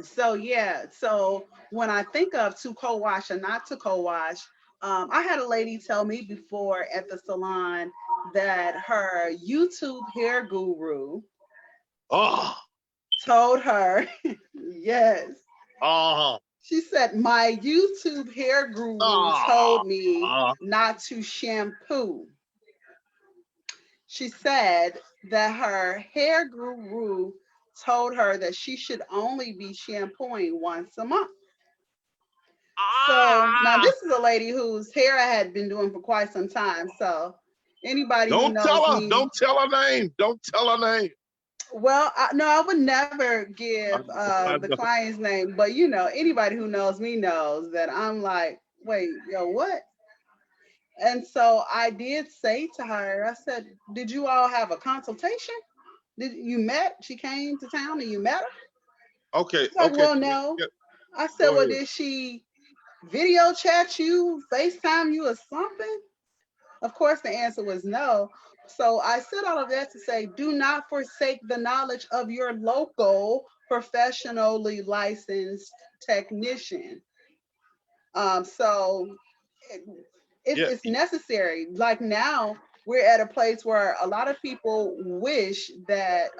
So yeah. So when I think of to co-wash and not to co-wash, I had a lady tell me before at the salon that her YouTube hair guru Oh, told her, yes, oh, she said, my YouTube hair guru oh, told me oh. not to shampoo. She said that her hair guru told her that she should only be shampooing once a month. So now Ah! this is a lady whose hair I had been doing for quite some time. So anybody who Don't knows tell her. me, Don't tell her name. Don't tell her name. well, no, I would never give I the know. client's name, but anybody who knows me knows that I'm like, wait, yo, what? And so I did say to her, I said, did you all have a consultation? Did you met? She came to town and you met her? Okay, She's like, okay. well, no. Yeah, I said, go well, ahead. did she video chat you, FaceTime you or something? Of course, the answer was no. So I said all of that to say, do not forsake the knowledge of your local professionally licensed technician. So if Yeah, it's necessary, like now we're at a place where a lot of people wish that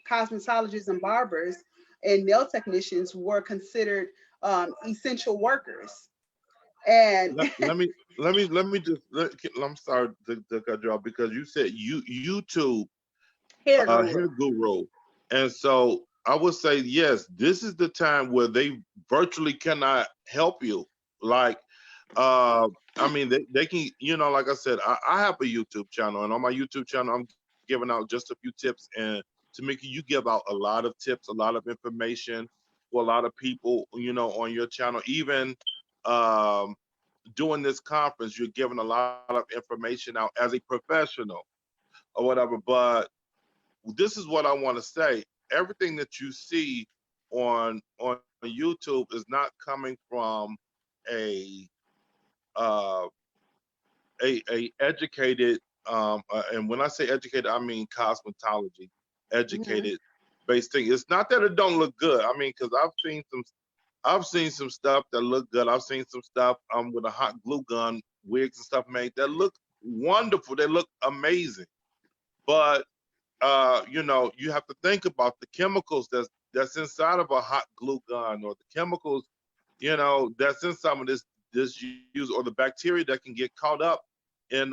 cosmetologists and barbers and nail technicians were considered essential workers. And let me just. I'm sorry to cut you off because you said YouTube hair hair guru. guru, and so I would say yes. This is the time where they virtually cannot help you. Like uh I mean they can, you know, like I said, I have a YouTube channel, and on my YouTube channel I'm giving out just a few tips. And Tameka, you give out a lot of tips, a lot of information for a lot of people, you know, on your channel. Even um doing this conference, you're giving a lot of information out as a professional or whatever. But this is what I want to say. Everything that you see on YouTube is not coming from a uh, a educated, and when I say educated, I mean cosmetology Mhm. educated based thing. It's not that it don't look good. I mean, because I've seen some stuff that look good. I've seen some stuff with a hot glue gun, wigs and stuff made that look wonderful. They look amazing. But you know, you have to think about the chemicals that's inside of a hot glue gun, or the chemicals, you know, that's in some of this use, or the bacteria that can get caught up in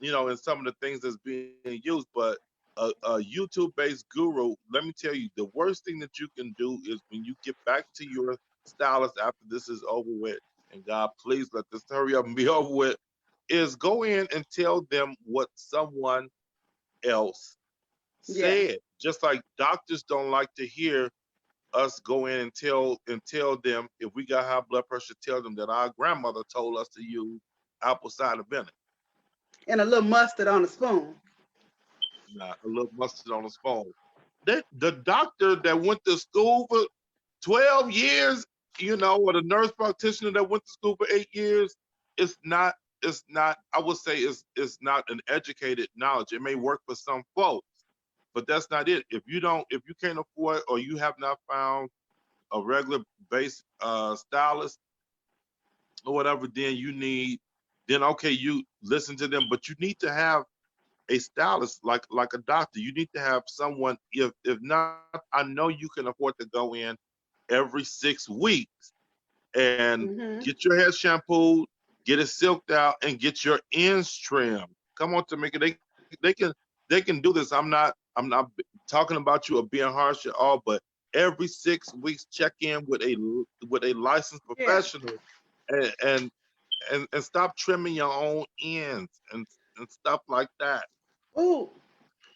you know, in some of the things that's being used. But a YouTube based guru, let me tell you, the worst thing that you can do is when you get back to your stylist after this is over with, and God, please let this hurry up and be over with, is go in and tell them what someone else Yeah. said. Just like doctors don't like to hear us go in and tell them, if we got high blood pressure, tell them that our grandmother told us to use apple cider vinegar. And a little mustard on a spoon. Nah, a little mustard on a spoon. The doctor that went to school for 12 years, you know, or the nurse practitioner that went to school for 8 years, it's not it's not. I would say it's not an educated knowledge. It may work for some folks, but that's not it. If you can't afford or you have not found a regular base stylist or whatever, then okay, you listen to them, but you need to have a stylist like a doctor. You need to have someone. If not, I know you can afford to go in every 6 weeks and Mm-hmm. get your hair shampooed, get it silked out, and get your ends trimmed. Come on, Tameka, they can do this. I'm not talking about you or being harsh at all, but every 6 weeks check in with a licensed Yeah. professional and and stop trimming your own ends and stuff like that. Ooh,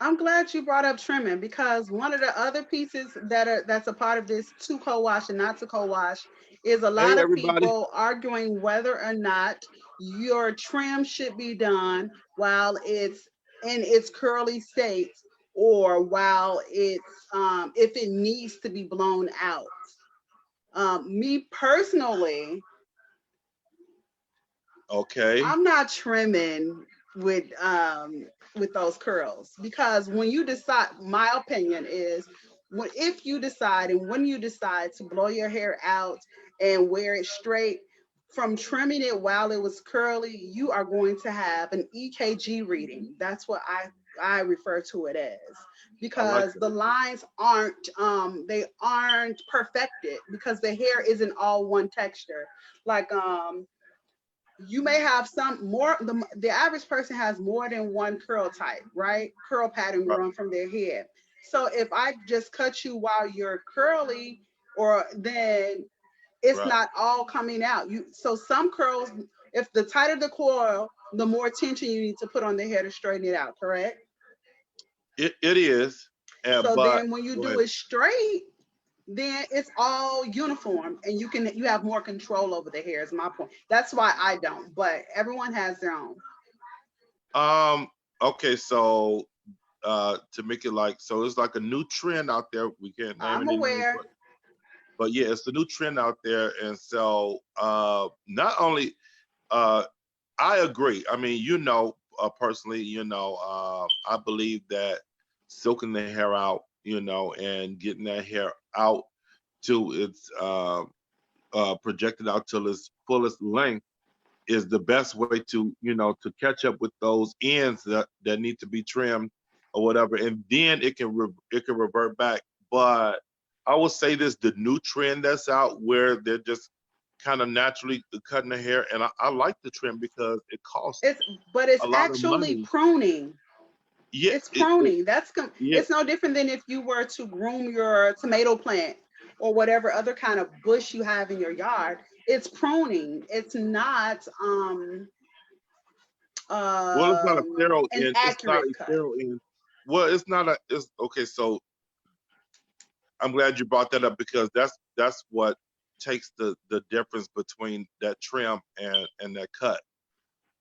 I'm glad you brought up trimming because one of the other pieces that's a part of this to co-wash and not to co-wash is a Hey lot of everybody. people arguing whether or not your trim should be done while it's in its curly state or while it's if it needs to be blown out. Me personally, Okay. I'm not trimming with those curls because when you decide, my opinion is if you decide and when you decide to blow your hair out and wear it straight, from trimming it while it was curly, you are going to have an EKG reading. That's what I refer to it as I like because that. the lines aren't they aren't perfected because the hair isn't all one texture. Like you may have some more the average person has more than one curl type, right? Curl pattern Right, growing from their head. So if I just cut you while you're curly, or then it's right. not all coming out. You so some curls, if the tighter the coil, the more tension you need to put on the hair to straighten it out, correct? It is. So But then when you go do ahead. it straight, then it's all uniform and you have more control over the hair is my point. That's why I don't, but everyone has their own. Um, okay, so to make it like so it's like a new trend out there. We can't name I'm any names, aware. but yeah, it's a new trend out there. And so not only uh I agree. I mean, personally, I believe that silking the hair out, and getting that hair out to its projected out till its fullest length is the best way to to catch up with those ends that need to be trimmed or whatever, and then it can revert back. But I will say this: the new trend that's out where they're just kind of naturally cutting the hair, and I like the trim because it costs It's but it's a lot of actually money. pruning. Yeah, It's pruning. yeah. It's no different than if you were to groom your tomato plant or whatever other kind of bush you have in your yard. It's pruning. It's not Well, it's not a thorough an end. It's not accurate a cut. thorough end. Well, it's not a. It's okay. So I'm glad you brought that up because that's what takes the difference between that trim and that cut.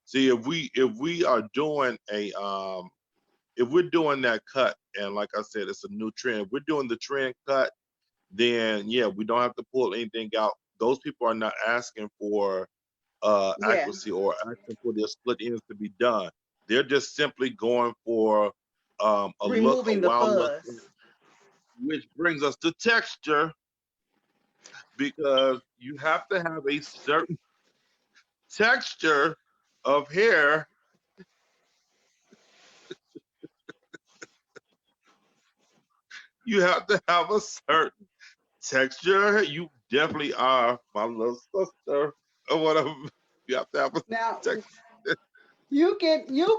See, if we are doing if we're doing that cut, and like I said, it's a new trend. If we're doing the trend cut, then yeah, we don't have to pull anything out. Those people are not asking for Yeah. accuracy or asking for their split ends to be done. They're just simply going for a Removing the wild look, fuzz. which brings us to texture because you have to have a certain texture of hair. You have to have a certain texture. You definitely are my little sister or whatever. You have to have a Now texture. you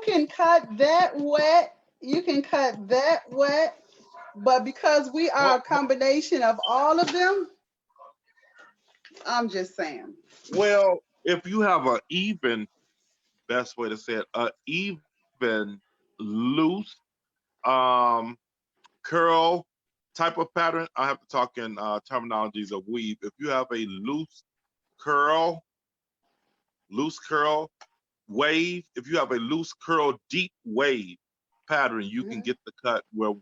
can cut that wet. You can cut that wet. But because we are a combination of all of them, I'm just saying. Well, if you have an even, best way to say it, a even loose um curl type of pattern, I have to talk in terminologies of weave. If you have a curl, loose curl wave, if you have a loose curl deep wave pattern, you can Mhm. get the cut where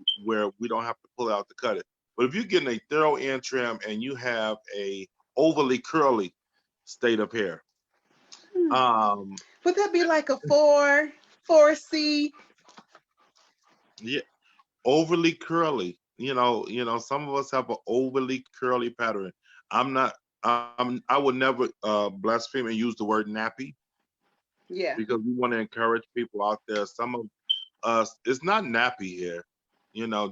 we don't have to pull out to cut it. But if you're getting a thorough end trim and you have a overly curly state of hair, Um, Would that be like a 4C? yeah, overly curly. Some of us have an overly curly pattern. I'm not. I would never blaspheme and use the word nappy Yeah. because we want to encourage people out there. Some of us, it's not nappy here.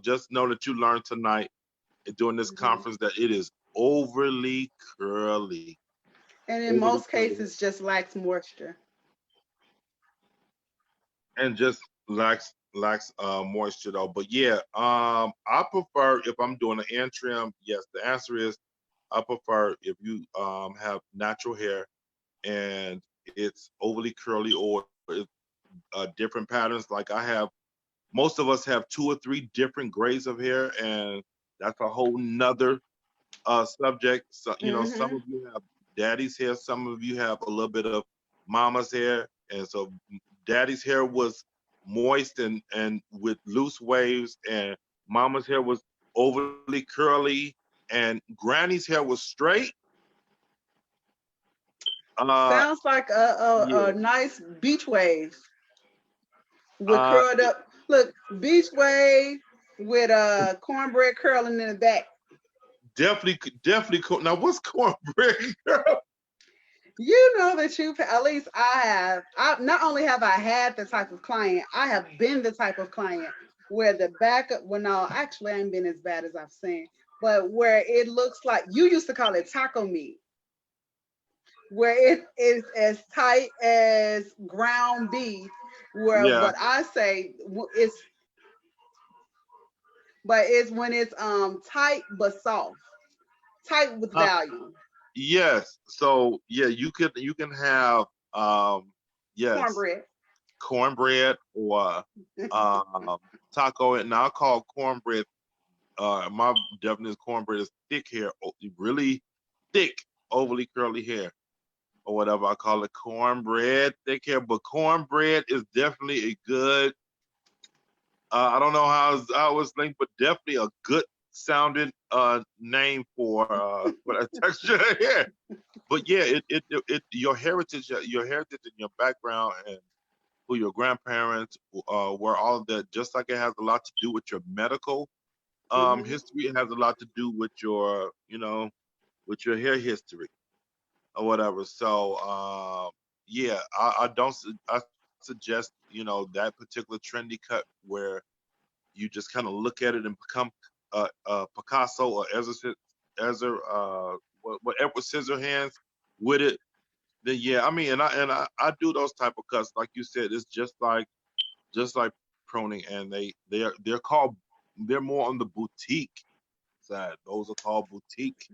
Just know that you learned tonight during this Mhm. conference that it is overly curly, And in overly most curly, cases, just lacks moisture. and just lacks moisture though. But yeah, I prefer if I'm doing an end trim. Yes, the answer is I prefer if you have natural hair and it's overly curly or it's, different patterns. Like I have, most of us have 2 or 3 different grades of hair, and that's a whole nother subject. So, some Hmm. of you have daddy's hair, some of you have a little bit of mama's hair. And so daddy's hair was moist and with loose waves, and mama's hair was overly curly, and granny's hair was straight. Uh, Sounds like a yeah. nice beach wave with Uh, curled up. Look, beach wave with cornbread curling in the back. definitely. Now, what's cornbread, girl? You know that you, at least I have. I not only have I had the type of client, I have been the type of client where the back of, well, no, actually, I ain't been as bad as I've seen, but where it looks like you used to call it taco meat, where it is as tight as ground beef. Where Yeah. what I say is, but it's when it's tight but soft, tight with Uh, value. yes. So yeah, you can have yes, Cornbread. cornbread or um taco. And now I call cornbread. My definition is cornbread is thick hair, really thick, overly curly hair, or whatever. I call it cornbread thick hair. But cornbread is definitely a good. I don't know how it's linked, but definitely a good sounding name for that texture of hair. But yeah, it your heritage and your background and who your grandparents were, all of that. Just like it has a lot to do with your medical Hmm. history, it has a lot to do with your with your hair history or whatever. So yeah, I don't I suggest that particular trendy cut where you just kind of look at it and become Picasso or Ezra what Edward Scissorhands with it. Then yeah, I mean, and I do those type of cuts, like you said. It's just like pruning, and they're more on the boutique side. Those are called boutique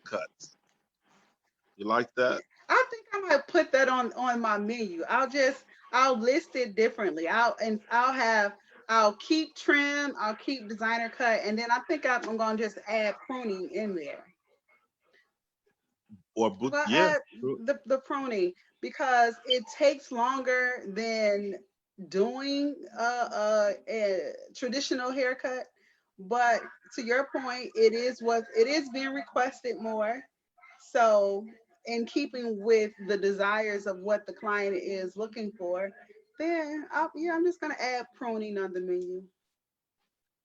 cuts. You like Yeah, that? I think I might put that on my menu. I'll list it differently. I'll keep trim, I'll keep designer cut, and then I think I'm gonna just add pruning in there. Or I'm gonna yeah, add true. the pruning because it takes longer than doing a traditional haircut. But to your point, it is being requested more. So, in keeping with the desires of what the client is looking for, then yeah, I'm just gonna add pruning on the menu.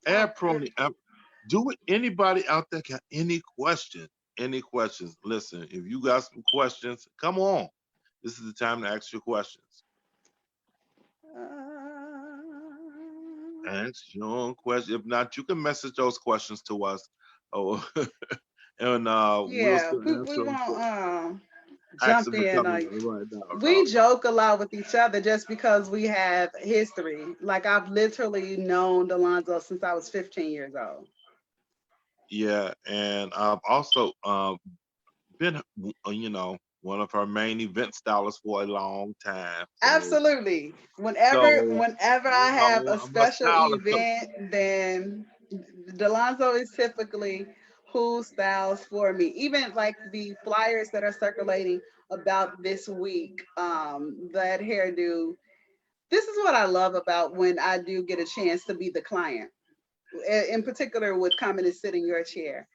Add pruning. Do it. Anybody out there got any questions? Any questions? Listen, if you got some questions, come on. This is the time to ask your questions. Ask your question. If not, you can message those questions to us. Oh, and we'll Yeah, still we answer them won't for. Ask jump them to in. come in right now. We joke a lot with each other just because we have history. Like I've literally known Dlonzo since I was 15 years old. Yeah, and I've also been, one of our main event stylists for a long time. Absolutely. So Whenever I have a I'm a special stylist. So event, then Delonzo is typically who styles for me. Even like the flyers that are circulating about this week, that hairdo. This is what I love about when I do get a chance to be the client, in particular with coming and sit in your chair.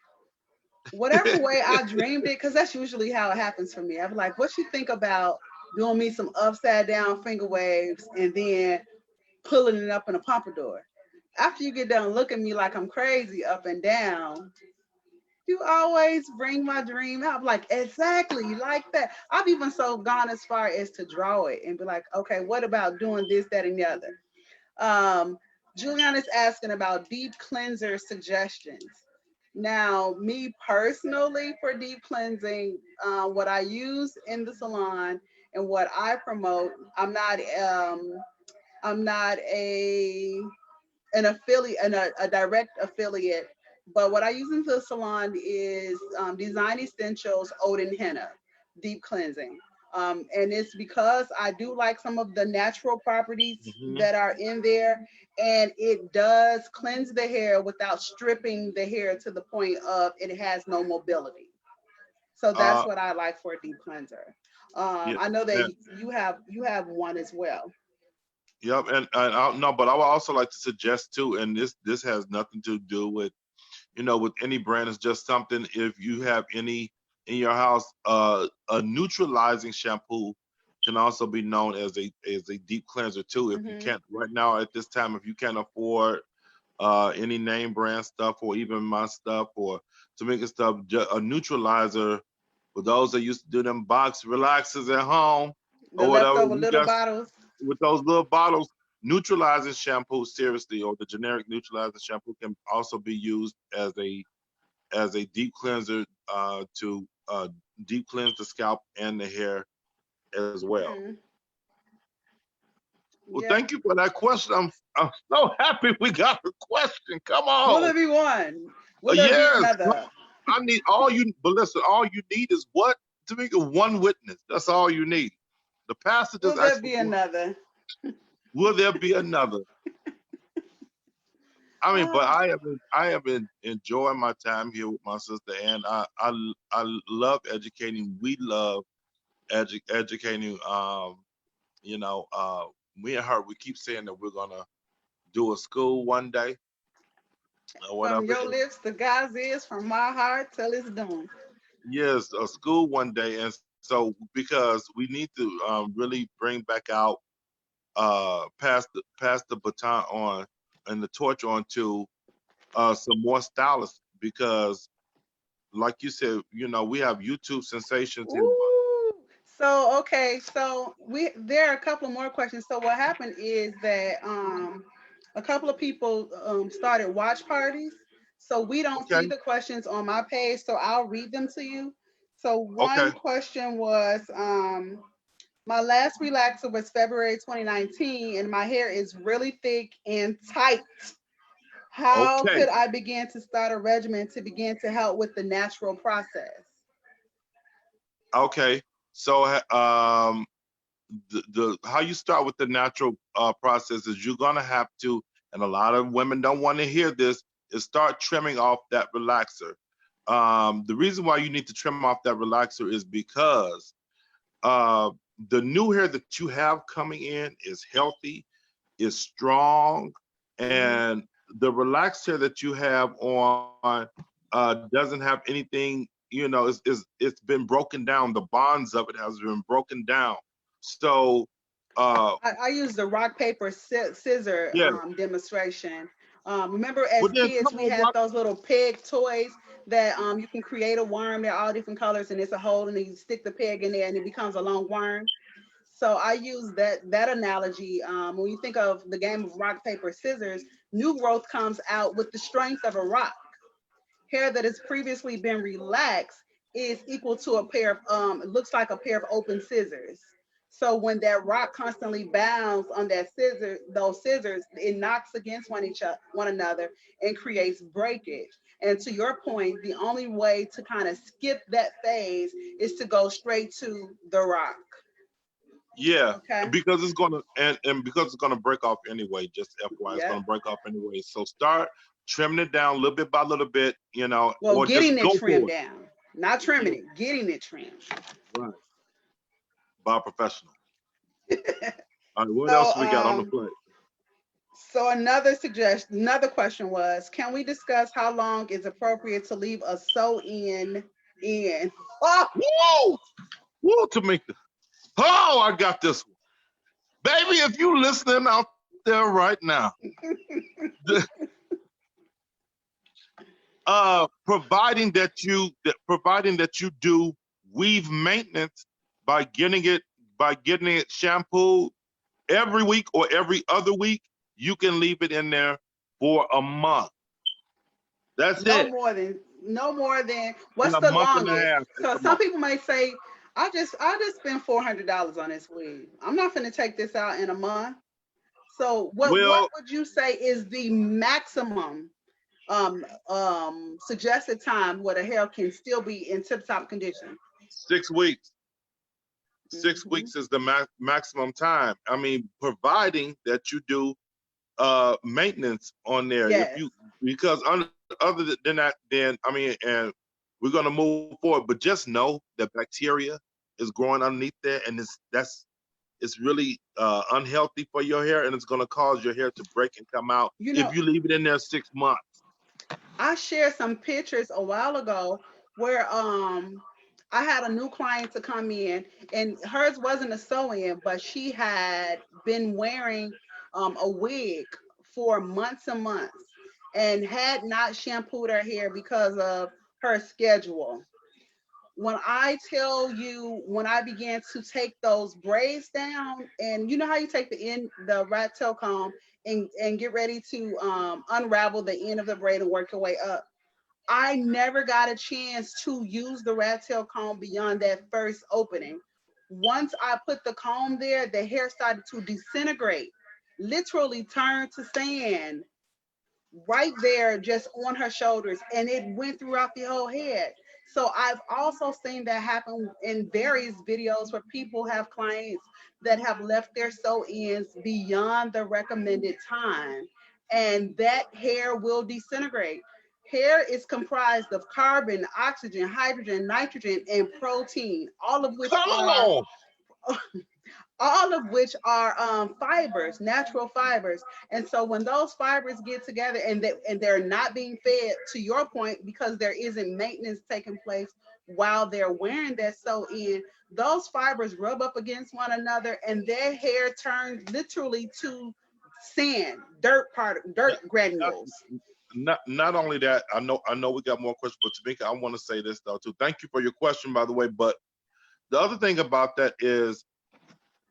Whatever way I dreamed it, because that's usually how it happens for me. I'm like, what you think about doing me some upside down finger waves, and then pulling it up in a pompadour. After you get done looking at me like I'm crazy up and down, you always bring my dream out. Like, exactly like that. I've even so gone as far as to draw it and be like, okay, what about doing this, that, and the other? Julian is asking about deep cleanser suggestions. Now, me personally, for deep cleansing, what I use in the salon and what I promote, I'm not an affiliate, a direct affiliate. But what I use in the salon is Design Essentials Odin Henna Deep Cleansing. And it's because I do like some of the natural properties Mhm. that are in there, and it does cleanse the hair without stripping the hair to the point of it has no mobility. So that's Uh, what I like for a deep cleanser. yeah, I know that and you have one as well. yep, and no, but I would also like to suggest too, and this has nothing to do with with any brand. It's just something. If you have any in your house, a neutralizing shampoo can also be known as a deep cleanser too. If you Hmm. can't right now at this time, if you can't afford any name brand stuff or even my stuff or Tameka stuff, a neutralizer for those that used to do them box relaxers at home The or whatever. leftover You little got bottles. with those little bottles, neutralizing shampoo seriously, or the generic neutralizing shampoo can also be used as a deep cleanser to deep cleanse the scalp and the hair as well. Hmm. Well, Yeah. thank you for that question. I'm so happy we got a question. Come Will on. there be one? Will there be Yes. another? I need all you, but listen, all you need is what? Tameka, one witness. That's all you need. The pastor just Will there asked for be one. another? Will there be another? I mean, but Ah, I have been enjoying my time here with my sister, and I love educating. We love educating. You know, me and her, we keep saying that we're gonna do a school one day or from whatever. your lips to God's ears, from my heart till it's done. Yes, a school one day, and so because we need to really bring back out, pass the baton on and the torch on to some more stylists because like you said, we have YouTube sensations here. Ooh. So okay, so there are a couple more questions. So what happened is that a couple of people started watch parties. So we don't see Okay, the questions on my page, so I'll read them to you. So okay, one question was my last relaxer was February 2019 and my hair is really thick and tight. How okay, could I begin to start a regimen to begin to help with the natural process? okay. So the how you start with the natural process is you're gonna have to, and a lot of women don't want to hear this, is start trimming off that relaxer. The reason why you need to trim off that relaxer is because uh, the new hair that you have coming in is healthy, is strong, Hmm. and the relaxed hair that you have on doesn't have anything. It's been broken down. The bonds of it has been broken down. So, uh, I used the rock paper scissor yeah. demonstration. Remember, Well, as then kids, come we on, had Rock. those little peg toys that you can create a worm. They're all different colors, and it's a hole, and you stick the peg in there, and it becomes a long worm. So I use that analogy. When you think of the game of rock paper scissors, new growth comes out with the strength of a rock. Hair that has previously been relaxed is equal to a pair of it looks like a pair of open scissors. So when that rock constantly bounds on those scissors, it knocks against one another and creates breakage. And to your point, the only way to kind of skip that phase is to go straight to the rock. Yeah, Okay. because it's gonna and because it's gonna break off anyway. Just FYI, it's Yeah. gonna break off anyway. So start trimming it down little bit by little bit, Well, or just getting it go trimmed for it. down, not trimming Yeah, it, getting it trimmed. right. By a professional. All right, what So, else we got on the plate? another question was, can we discuss how long is appropriate to leave a sew in? Oh, Whoa, whoa, Tamika. Oh, I got this one. Baby, if you listening out there right now, providing that you do weave maintenance by getting it shampooed every week or every other week, you can leave it in there for a month. That's it. No more than In what's a the month and a longest? half, it's a Because some month. people may say, I just spent $400 on this wig. I'm not gonna take this out in a month. So what Well, would you say is the maximum suggested time where the hair can still be in tip top condition? 6 weeks. Six Hmm. weeks is the maximum time. I mean, providing that you do maintenance on there. If Yes. you because other than that, then I mean, and we're gonna move forward. But just know that bacteria is growing underneath there, and it's really unhealthy for your hair, and it's gonna cause your hair to break and come out You if know, you leave it in there 6 months. I shared some pictures a while ago where I had a new client to come in and hers wasn't a sew-in, but she had been wearing a wig for months and months and had not shampooed her hair because of her schedule. When I tell you, when I began to take those braids down, and you know how you take the rat tail comb and get ready to unravel the end of the braid and work your way up. I never got a chance to use the rat tail comb beyond that first opening. Once I put the comb there, the hair started to disintegrate, literally turn to sand right there just on her shoulders, and it went throughout the whole head. So I've also seen that happen in various videos where people have clients that have left their sew-ins beyond the recommended time, and that hair will disintegrate. Hair is comprised of carbon, oxygen, hydrogen, nitrogen, and protein, Come on. all of which are fibers, natural fibers. And so when those fibers get together and they're not being fed, to your point, because there isn't maintenance taking place while they're wearing that sew in, those fibers rub up against one another and their hair turns literally to sand, dirt Not, granules. not only that, I know we got more questions, but Tameka, I want to say this though too. Thank you for your question, by the way. But the other thing about that is,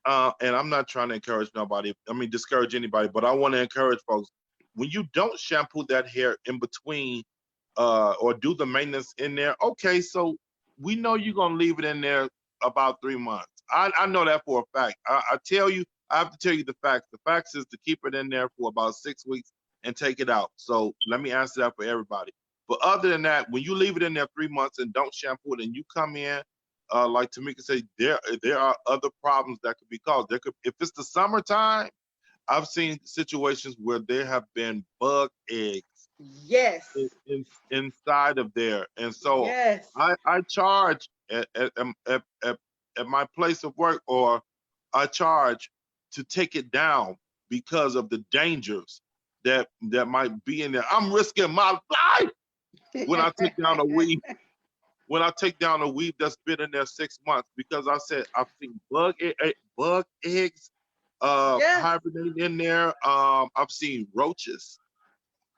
and I'm not trying to encourage nobody. I mean, discourage anybody, but I want to encourage folks. When you don't shampoo that hair in between, or do the maintenance in there, okay, so we know you're gonna leave it in there about 3 months. I know that for a fact. I have to tell you the facts. The facts is to keep it in there for about 6 weeks and take it out. So let me answer that for everybody. But other than that, when you leave it in there 3 months and don't shampoo it, and you come in, like Tameka said, there are other problems that could be caused. There could, if it's the summertime, I've seen situations where there have been bug eggs Yes. inside of there, and so Yes. I charge at my place of work, or I charge to take it down because of the dangers that might be in there. I'm risking my life when I take down a weed that's been in there 6 months, because I said I've seen bug eggs Yes. hibernating in there. I've seen roaches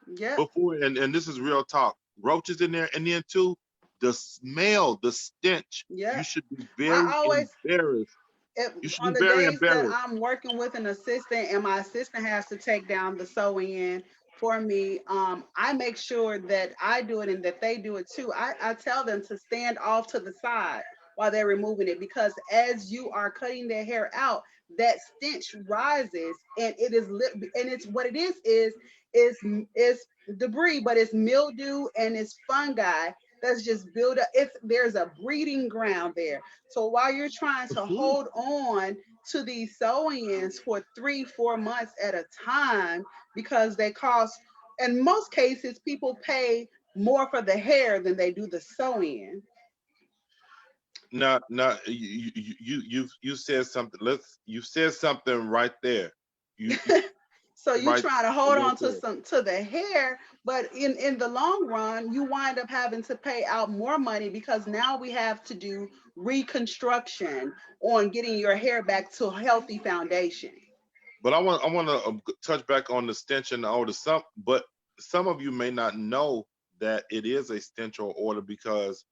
Yep. before, and this is real talk. Roaches in there, and then too, the smell, the stench. You Yep. should be I very always embarrassed. if, You should on be the very days that embarrassed. I'm working with an assistant and my assistant has to take down the sewing in for me, I make sure that I do it and that they do it too. I tell them to stand off to the side while they're removing it, because as you are cutting their hair out, that stench rises, and and it's what it is debris, but it's mildew and it's fungi that's just built up. There's a breeding ground there. So while you're trying to Absolutely. hold on to these sew-ins for 3-4 months at a time, because they cost, in most cases, people pay more for the hair than they do the sew-in. Now, you said something. You said something right there. You So you right trying to a hold little on to bit. the hair, but in the long run, you wind up having to pay out more money because now we have to do reconstruction on getting your hair back to a healthy foundation. But I want to touch back on the stench and the odor. But some of you may not know that it is a stench or odor because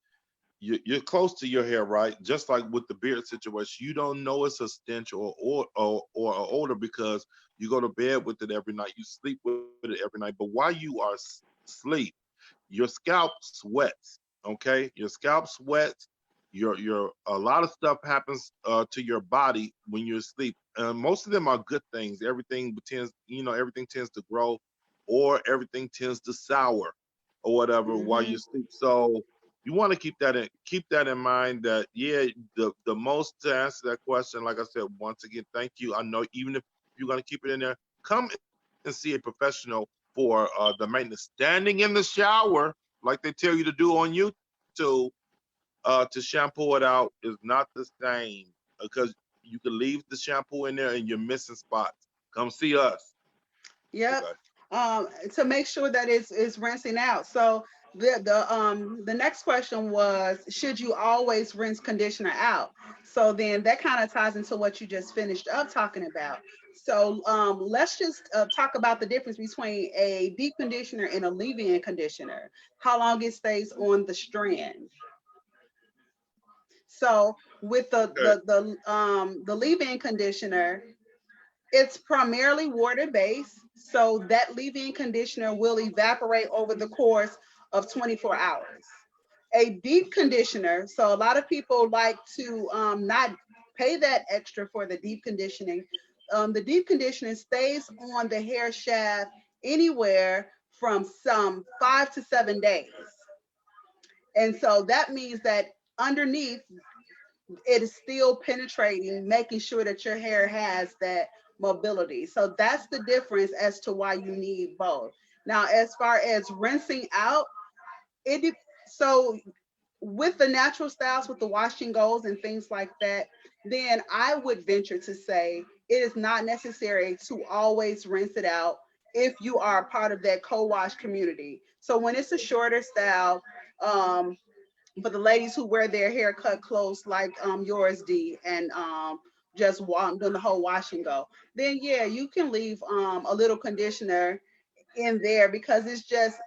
you're close to your hair, right? Just like with the beard situation, you don't know it's a stench or an odor because you go to bed with it every night, you sleep with it every night. But while you are asleep, your scalp sweats. Okay, your scalp sweats. Your a lot of stuff happens to your body when you're asleep. Most of them are good things. Everything tends, everything tends to grow, or everything tends to sour, or whatever while you Hmm. sleep. So you want to keep that in mind. That yeah, the most to answer that question, like I said, once again, thank you. I know even if you're gonna keep it in there, come and see a professional for the maintenance. Standing in the shower, like they tell you to do on YouTube, to shampoo it out is not the same because you can leave the shampoo in there and you're missing spots. Come see us. Yep. Okay. To make sure that it's rinsing out. So the next question was, should you always rinse conditioner out? So then that kind of ties into what you just finished up talking about. So let's just talk about the difference between a deep conditioner and a leave-in conditioner. How long it stays on the strand. So with Okay. the leave-in conditioner, it's primarily water based, so that leave-in conditioner will evaporate over the course of 24 hours. A deep conditioner, so a lot of people like to not pay that extra for the deep conditioning. The deep conditioning stays on the hair shaft anywhere from some 5 to 7 days. And so that means that underneath it is still penetrating, making sure that your hair has that mobility. So that's the difference as to why you need both. Now, as far as rinsing out, it so with the natural styles, with the washing goes and things like that, then I would venture to say it is not necessary to always rinse it out if you are a part of that co-wash community. So when it's a shorter style, um, but the ladies who wear their hair cut close like yours, D, and just doing the whole wash and go, then yeah, you can leave a little conditioner in there because it's just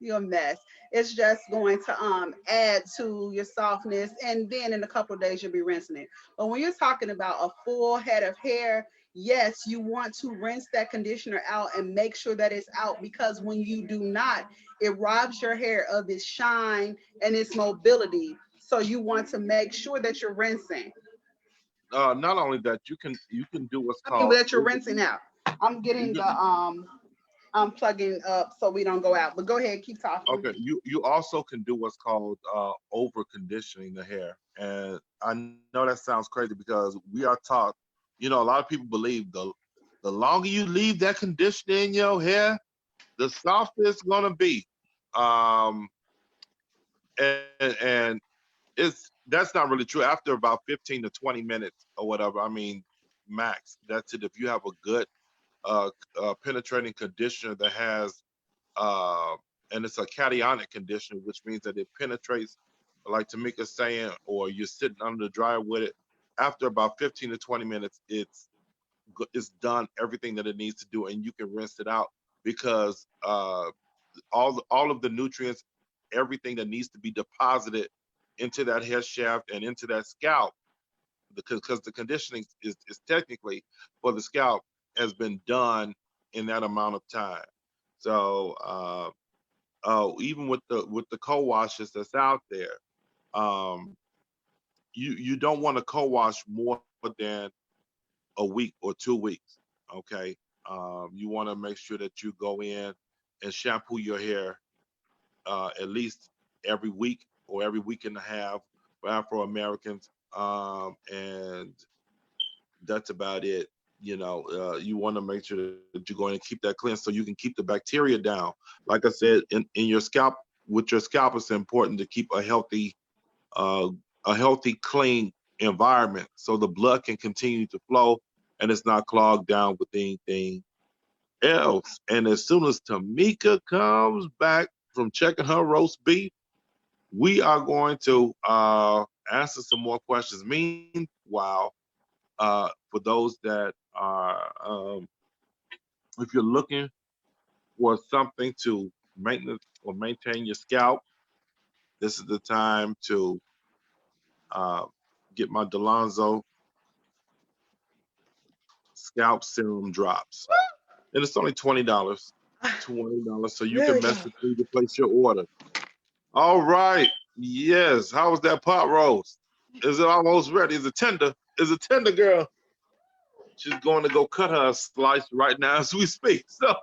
you're a mess. It's just going to add to your softness, and then in a couple of days you'll be rinsing it. But when you're talking about a full head of hair, yes, you want to rinse that conditioner out and make sure that it's out, because when you do not, it robs your hair of its shine and its mobility. So you want to make sure that you're rinsing. Not only that, you can do what's I mean, called that you're rinsing out. I'm you getting can, the I'm plugging up so we don't go out. But go ahead, keep talking. okay. You also can do what's called over conditioning the hair, and I know that sounds crazy because we are taught. A lot of people believe the longer you leave that conditioner in your hair, the softer it's gonna be. Um, and that's not really true. After about 15 to 20 minutes or whatever, I mean, max. That's it. If you have a good penetrating conditioner that has and it's a cationic conditioner, which means that it penetrates, like Tameka's saying, or you're sitting under the dryer with it. After about 15 to 20 minutes, it's done everything that it needs to do, and you can rinse it out because all of the nutrients, everything that needs to be deposited into that hair shaft and into that scalp, because the conditioning is technically for the scalp has been done in that amount of time. So even with the co-washes that's out there, um, you don't want to co-wash more than a week or 2 weeks. Okay, you want to make sure that you go in and shampoo your hair at least every week or every week and a half for Afro Americans, and that's about it. You want to make sure that you're going to keep that clean so you can keep the bacteria down. Like I said, in your scalp, with your scalp, it's important to keep uh, a healthy, clean environment so the blood can continue to flow and it's not clogged down with anything. else. And as soon as Tameka comes back from checking her roast beef, we are going to answer some more questions. Meanwhile, for those that are, if you're looking for something to maintenance or maintain your scalp, this is the time to uh, get my Dlonzo scalp serum drops. And it's only $20. $20, so you can Really? message me to place your order. All right. Yes. How was that pot roast? Is it almost ready? Is it tender? Is it tender, girl? She's going to go cut her a slice right now as we speak. So,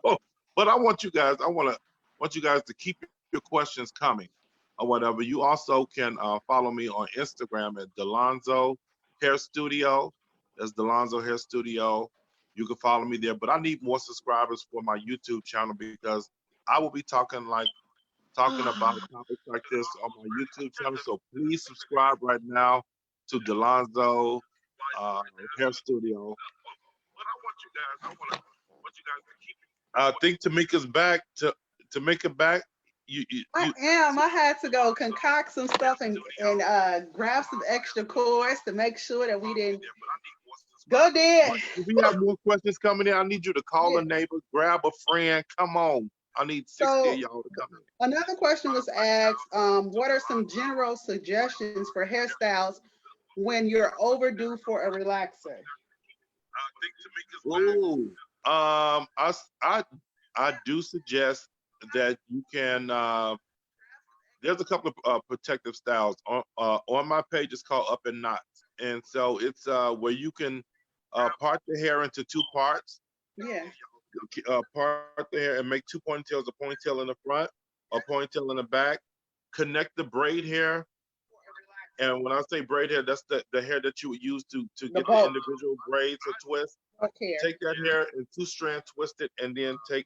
but I want you guys, want you guys to keep your questions coming or whatever. You also can follow me on Instagram at Dlonzo Hair Studio. That's Dlonzo Hair Studio. You can follow me there. But I need more subscribers for my YouTube channel because I will be talking about topics like this on my YouTube channel. So please subscribe right now to Dlonzo Hair Studio. But I want you guys, want you guys to keep it. I think Tameka's back. To make it back, I am. I had to go concoct some stuff and grab some extra cords to make sure that we didn't go there. If we have more questions coming in, I need you to call a neighbor, grab a friend. Come on. I need 60 of y'all to come in. Another question was asked, what are some general suggestions for hairstyles when you're overdue for a relaxer? Ooh, I do suggest that you can. There's a couple of protective styles on my page. It's called Up in Knots, and so it's where you can part the hair into two parts. Yeah. Part the hair and make two ponytails: a ponytail in the front, a ponytail in the back. Connect the braid hair. And when I say braid hair, that's the hair that you would use to get the individual braids or twists. Okay. Take that hair in two strands, twist it, and then take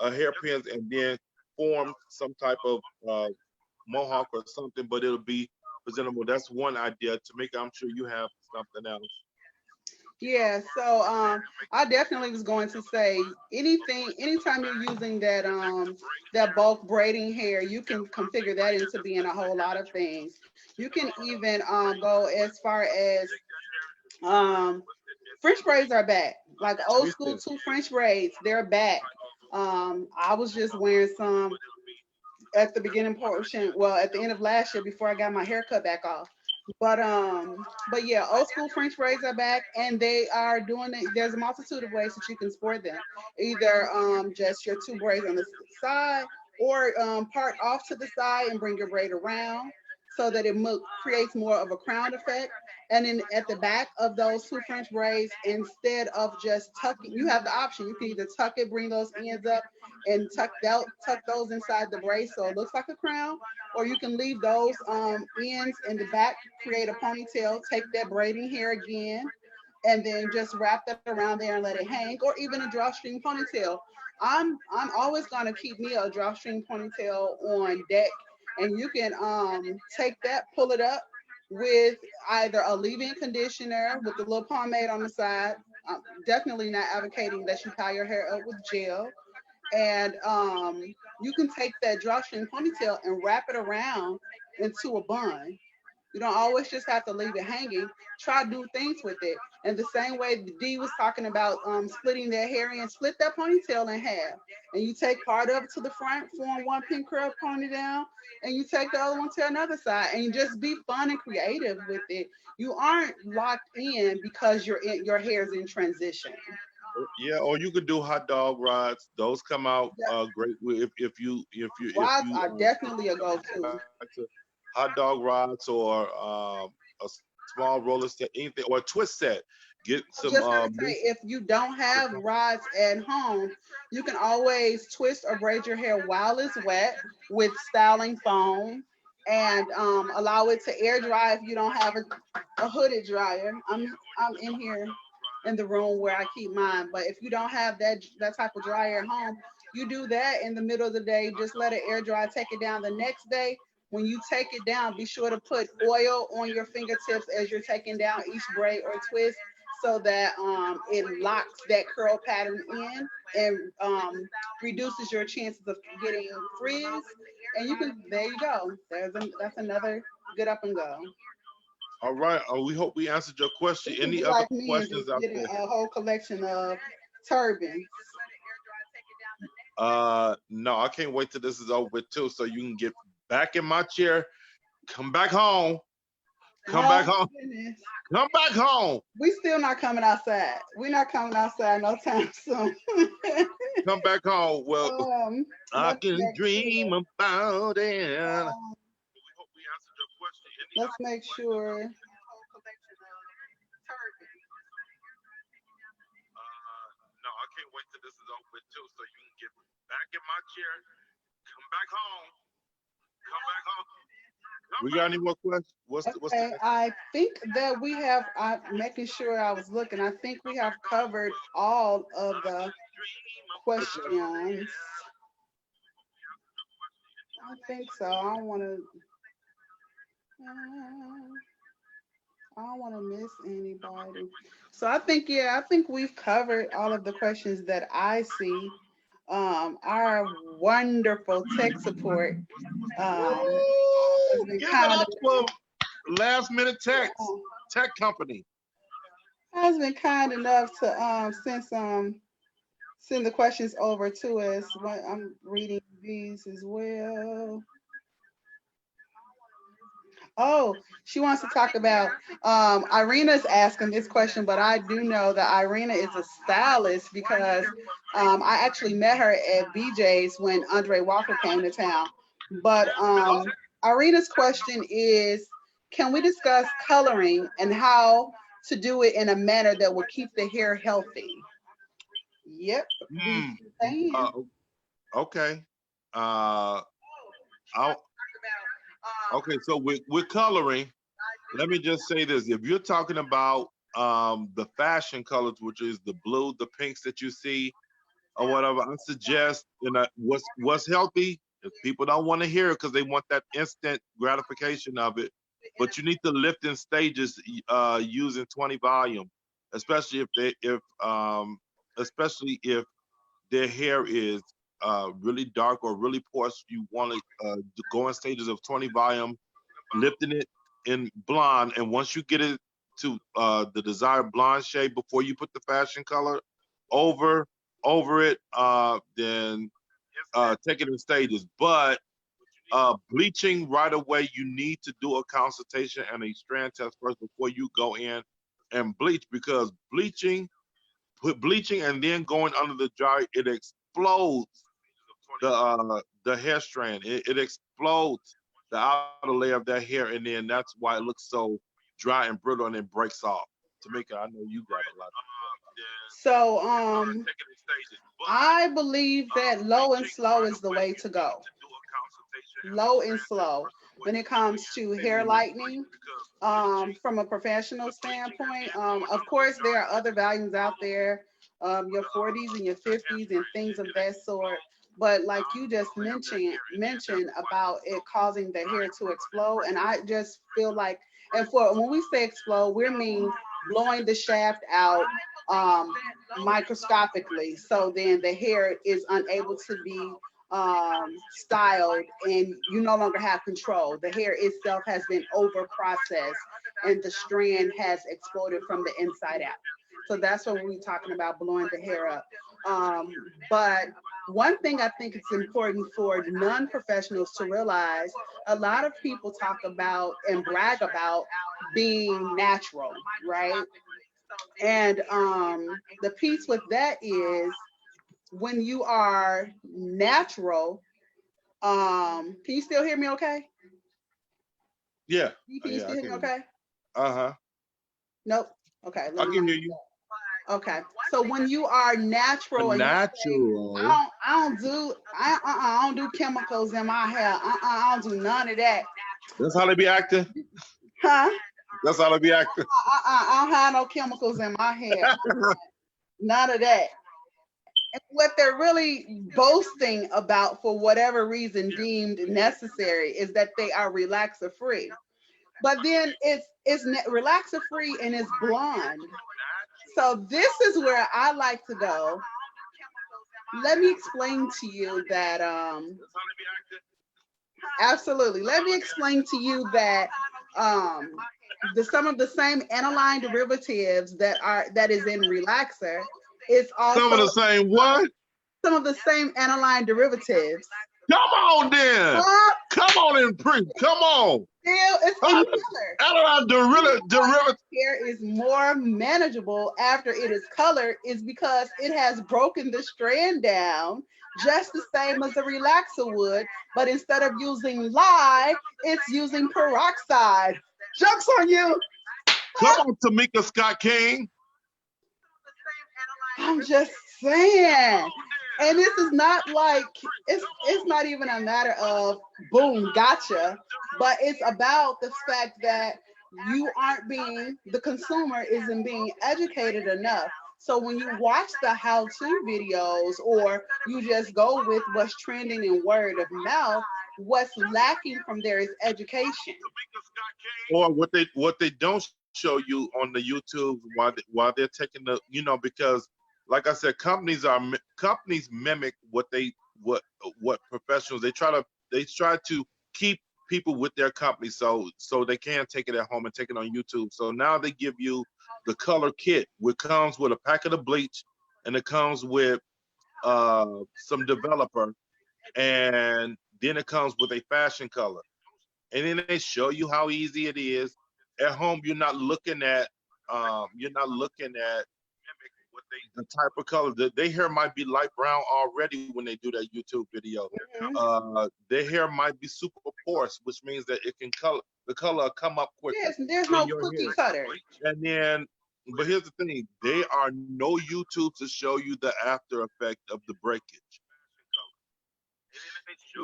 hairpins and then form some type of mohawk or something, but it'll be presentable. That's one idea. Tameka, I'm sure you have something else. Yeah, so I definitely was going to say anytime you're using that bulk braiding hair, you can configure that into being a whole lot of things. You can even go as far as French braids are back, like old school two French braids, they're back. I was just wearing some at the beginning portion, well, at the end of last year before I got my hair cut back off. But yeah, old school French braids are back, and they are doing it. There's a multitude of ways that you can sport them. Either just your two braids on the side, or part off to the side and bring your braid around so that it creates more of a crown effect. And then at the back of those two French braids, instead of just tucking, you have the option. You can either tuck it, bring those ends up, and tuck those inside the braid so it looks like a crown, or you can leave those ends in the back, create a ponytail, take that braiding hair again, and then just wrap that around there and let it hang, or even a drawstring ponytail. I'm always gonna keep me a drawstring ponytail on deck, and you can take that, pull it up with either a leave-in conditioner with the little pomade on the side. I'm definitely not advocating that you tie your hair up with gel, and you can take that drawstring ponytail and wrap it around into a bun. You don't always just have to leave it hanging. Try new things with it. And the same way Dee was talking about splitting their hair in, split that ponytail in half. And you take part of it to the front, form one pin curl pony down, and you take the other one to another side. And you just be fun and creative with it. You aren't locked in because your hair's in transition. Yeah, or you could do hot dog rods. Those come out great if Rods you are definitely a go-to. hot dog rods or a small roller set, anything, or a twist set. Get some. Just gonna say, if you don't have rods at home, you can always twist or braid your hair while it's wet with styling foam, and allow it to air dry if you don't have a hooded dryer. I'm in here in the room where I keep mine, but if you don't have that type of dryer at home, you do that in the middle of the day. Just let it air dry. Take it down the next day. When you take it down, be sure to put oil on your fingertips as you're taking down each braid or twist so that it locks that curl pattern in and reduces your chances of getting frizz. And you can, there you go. That's another good up and go. All right. We hope we answered your question. You can Any be other like me and questions just out get there? a whole collection of turbans. No, I can't wait till this is over with too, so you can get back in my chair, come back home, come back Oh home, goodness. come back home, We still not coming outside. We're not coming outside no time soon. come back home. Well, I Let's can make dream sure. about it. Um, We hope we answered your question. Any let's other make questions out sure. there? No, I can't wait till this is over with too, so you can get back in my chair, come back home, come back home. We got any more questions? What's the Okay, next? I think that we have. I'm making sure I was looking. I think we have covered all of the questions. I think so. I don't want to. I don't want to miss anybody. So I think, yeah, I think we've covered all of the questions that I see. Our wonderful tech support has been Give it kind up for last minute tech company. enough to send the questions over to us. I'm reading these as well. Oh, she wants to talk about Irina's asking this question, but I do know that Irina is a stylist because I actually met her at BJ's when Andre Walker came to town. But Irina's question is, can we discuss coloring and how to do it in a manner that will keep the hair healthy? Yep, we can. Okay. I'll, okay, so with coloring, let me just say this. If you're talking about the fashion colors, which is the blue, the pinks that you see, or whatever, I suggest, what's healthy is people don't want to hear it because they want that instant gratification of it. But you need to lift in stages using 20 volume, especially if their hair is really dark or really porous. You want to go in stages of 20 volume, lifting it in blonde, and once you get it to the desired blonde shade before you put the fashion color over it, then take it in stages. But bleaching right away, you need to do a consultation and a strand test first before you go in and bleach, because bleaching and then going under the dryer, it explodes the hair strand. It explodes the outer layer of that hair, and then that's why it looks so dry and brittle and it breaks off. Tameka, I know you got a lot. So I believe that low and slow is the way to go. Low and slow when it comes to hair lightening. From a professional standpoint, of course, there are other values out there, your 40s and your 50s and things of that sort. But like you just mentioned about it causing the hair to explode, and I just feel like, and for when we say explode, we mean blowing the shaft out microscopically, so then the hair is unable to be styled and you no longer have control. The hair itself has been over processed and the strand has exploded from the inside out. So that's what we're talking about, blowing the hair up. But one thing I think it's important for non-professionals to realize, a lot of people talk about and brag about being natural, right? And the piece with that is, when you are natural, can you still hear me okay? Yeah. Can you Yeah, still I hear me can. okay? Uh-huh. Nope. Okay, I let me. can hear you. Okay, so when you are natural and you say, Natural. I don't do chemicals in my hair. I don't do none of that. That's how they be acting. Huh? That's how they be acting. I don't have no chemicals in my hair. None of that. And what they're really boasting about, for whatever reason deemed necessary, is that they are relaxer free. But then it's relaxer free and it's blonde. So this is where I like to go. Let me explain to you that absolutely. Let me explain to you that um some of the same aniline derivatives that is in relaxer is Some of also the same what? some of the same aniline derivatives. Come on then. Come on and preach. Come on. Still, it's in color. Aniline derivative. Hair is more manageable after it is colored is because it has broken the strand down just the same as a relaxer would, but instead of using lye, it's using peroxide. Joke's on you. Come on, Tameka Scott King. I'm just saying. And this is not like it's not even a matter of boom, gotcha, but it's about the fact that the consumer isn't being educated enough. So when you watch the how-to videos or you just go with what's trending in word of mouth, what's lacking from there is education. Or what they don't show you on the YouTube while they're taking the, because like I said, companies mimic what professionals they try to keep people with their company so they can take it at home and take it on YouTube. So now they give you the color kit, which comes with a packet of bleach and it comes with some developer, and then it comes with a fashion color, and then they show you how easy it is. At home, you're not looking at the type of color. Their hair might be light brown already when they do that YouTube video. Their hair might be super porous, which means that the color will come up quicker. Yes, there's no cookie cutter. And then, but here's the thing: there are no YouTube to show you the after effect of the breakage.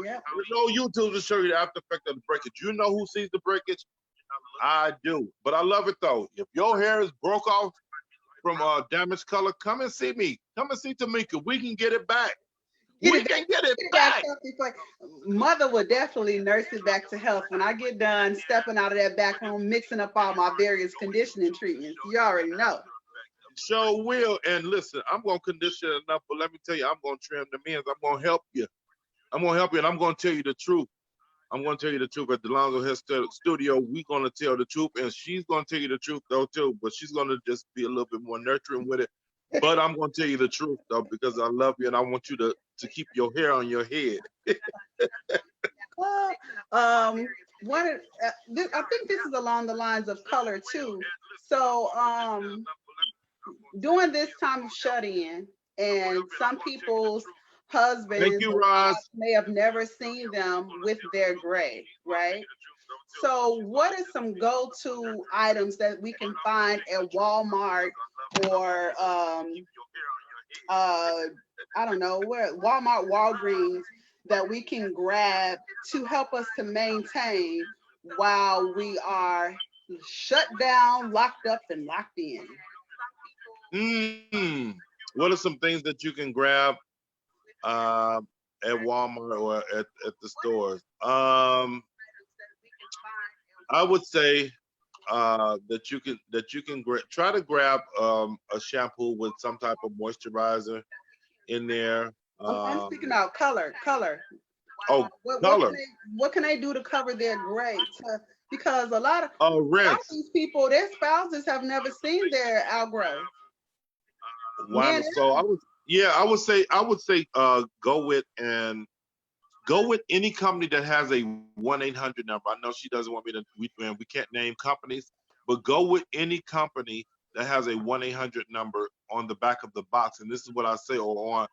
Yep. There's no YouTube to show you the after effect of the breakage. You know who sees the breakage? I do, but I love it though. If your hair is broke off from damaged color, come and see me. Come and see Tameka. We can get it back. We can get it back. Mother would definitely nurse it back to health when I get done stepping out of that back room, mixing up all my various conditioning treatments. You already know. Sure will. And listen, I'm gonna condition enough, but let me tell you, I'm gonna trim the ends. I'm gonna help you. I'm gonna help you, and I'm gonna tell you the truth. I'm gonna tell you the truth. At the Dlonzo Hair Studio, we're gonna tell the truth, and she's gonna tell you the truth though too. But she's gonna just be a little bit more nurturing with it. But I'm gonna tell you the truth though, because I love you and I want you to keep your hair on your head. I think this is along the lines of color too. So during this time of shut-in, and some people's husbands or wives may have never seen them with their gray, right? So what are some go-to items that we can find at Walmart or I don't know, where Walmart, Walgreens, that we can grab to help us to maintain while we are shut down, locked up, and locked in? What are some things that you can grab at Walmart or at the stores? I would say that you can try to grab a shampoo with some type of moisturizer in there. I'm speaking about color. Oh, color. What can they do to cover their gray? Because a lot of these people, their spouses have never seen their outgrowth. Wow. So I would say go with any company that has a 1-800 number. I know she doesn't want me to. We can't name companies, but go with any company that has a 1-800 number on the back of the box. And this is what I say, or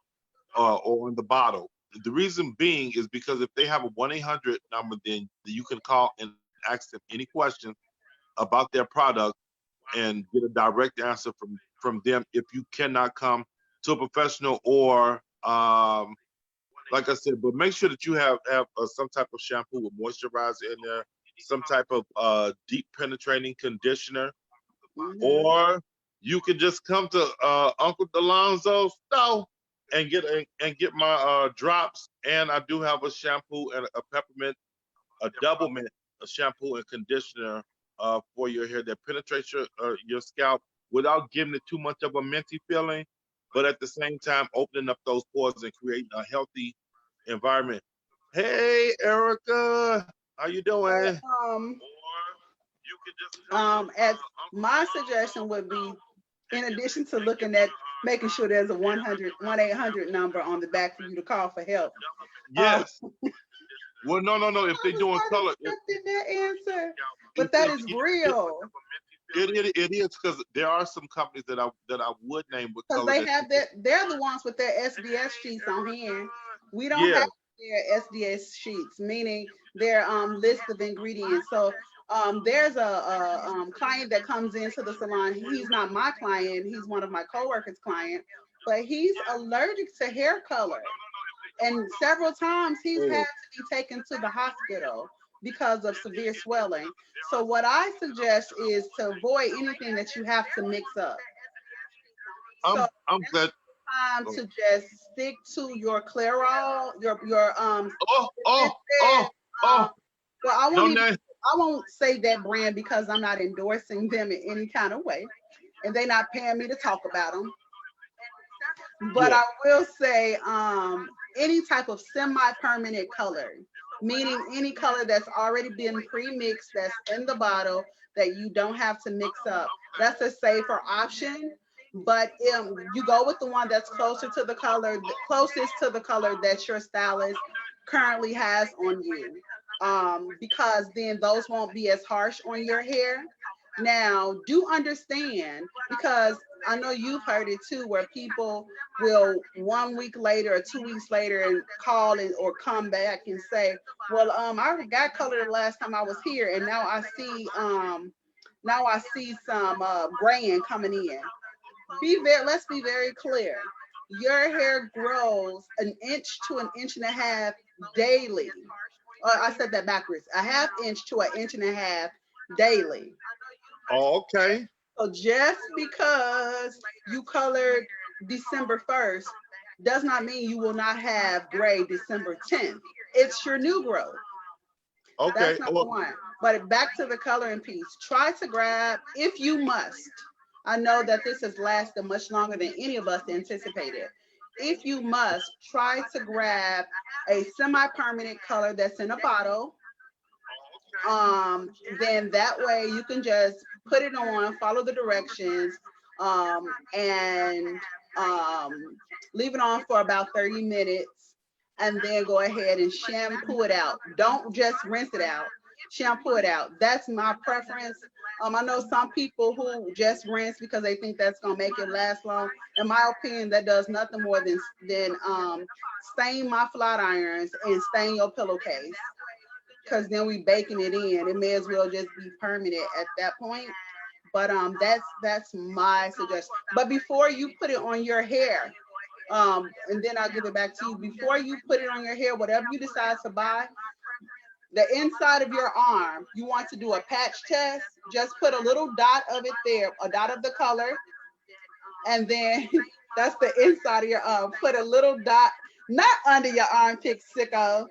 on the bottle. The reason being is because if they have a 1-800 number, then you can call and ask them any question about their product and get a direct answer from them if you cannot come to a professional or like I said, but make sure that you have some type of shampoo with moisturizer in there, some type of deep penetrating conditioner, or you can just come to Uncle Dlonzo's store and get my drops. And I do have a shampoo and a peppermint, a double mint, a shampoo and conditioner for your hair that penetrates your scalp without giving it too much of a minty feeling, but at the same time opening up those pores and creating a healthy environment. Hey, Erica, how you doing? As my suggestion would be, in addition to looking at making sure there's a 1-800 number on the back for you to call for help. Yes. Well, no. If they're doing color, that answer, but that is real. It is, because there are some companies that I would name with Because color. they have that, they're the ones with their SDS sheets on hand. We don't have their SDS sheets, meaning their list of ingredients. So there's a client that comes into the salon. He's not my client. He's one of my coworkers' client, but he's allergic to hair color. And several times he's had to be taken to the hospital because of severe swelling. So what I suggest is to avoid anything that you have to mix up. I'm glad. Time to just stick to your Clairol, your well, I won't say that brand because I'm not endorsing them in any kind of way, and they're not paying me to talk about them. But I will say any type of semi-permanent color, meaning any color that's already been pre-mixed, that's in the bottle, that you don't have to mix up. That's a safer option. But you go with the one that's closest to the color that your stylist currently has on you, because then those won't be as harsh on your hair. Now, do understand, because I know you've heard it too, where people will 1 week later or 2 weeks later and call or come back and say, well, I got color the last time I was here, and now I see some graying coming in. Let's be very clear. Your hair grows 1 inch to 1.5 inches daily. I said that backwards. 1/2 inch to 1.5 inches daily. Oh, okay. So just because you colored December 1st does not mean you will not have gray December 10th. It's your new growth. Okay. That's number one. But back to the coloring piece. Try to grab, if you must. I know that this has lasted much longer than any of us anticipated. If you must, try to grab a semi-permanent color that's in a bottle. Then that way you can just put it on, follow the directions, and leave it on for about 30 minutes, and then go ahead and shampoo it out. Don't just rinse it out. Shampoo it out. That's my preference. I know some people who just rinse because they think that's gonna make it last long. In my opinion, that does nothing more than stain my flat irons and stain your pillowcase. Because then we baking it in. It may as well just be permanent at that point. But that's my suggestion. But before you put it on your hair, and then I'll give it back to you. Before you put it on your hair, whatever you decide to buy, the inside of your arm, you want to do a patch test. Just put a little dot of it there, a dot of the color, and then that's the inside of your arm. Put a little dot, not under your armpit, sicko,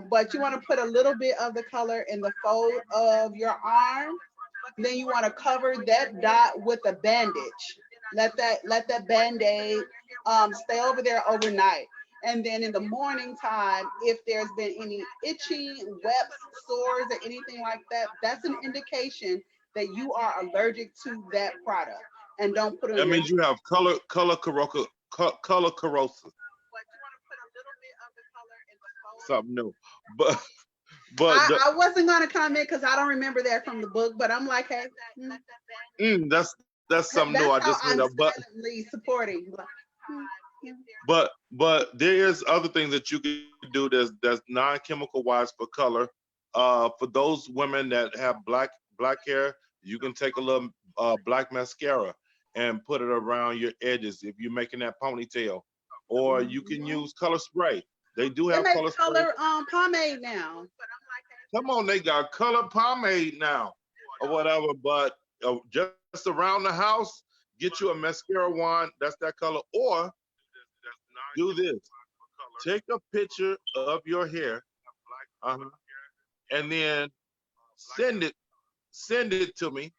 but you want to put a little bit of the color in the fold of your arm. Then you want to cover that dot with a bandage. Let that band-aid stay over there overnight. And then in the morning time, if there's been any itchy, webs, sores, or anything like that, that's an indication that you are allergic to that product. And don't put it on. That means you have color corrosive. Something new. But I wasn't gonna comment because I don't remember that from the book, but I'm like, hey, that's something new. I just made up. But supporting. But there is other things that you can do that's non-chemical wise for color. For those women that have black hair, you can take a little black mascara and put it around your edges if you're making that ponytail, or you can use color spray. They do have color pomade now. Come on, they got color pomade now, or whatever. But just around the house, get you a mascara wand that's that color, or do this. Take a picture of your hair, and then send it to me,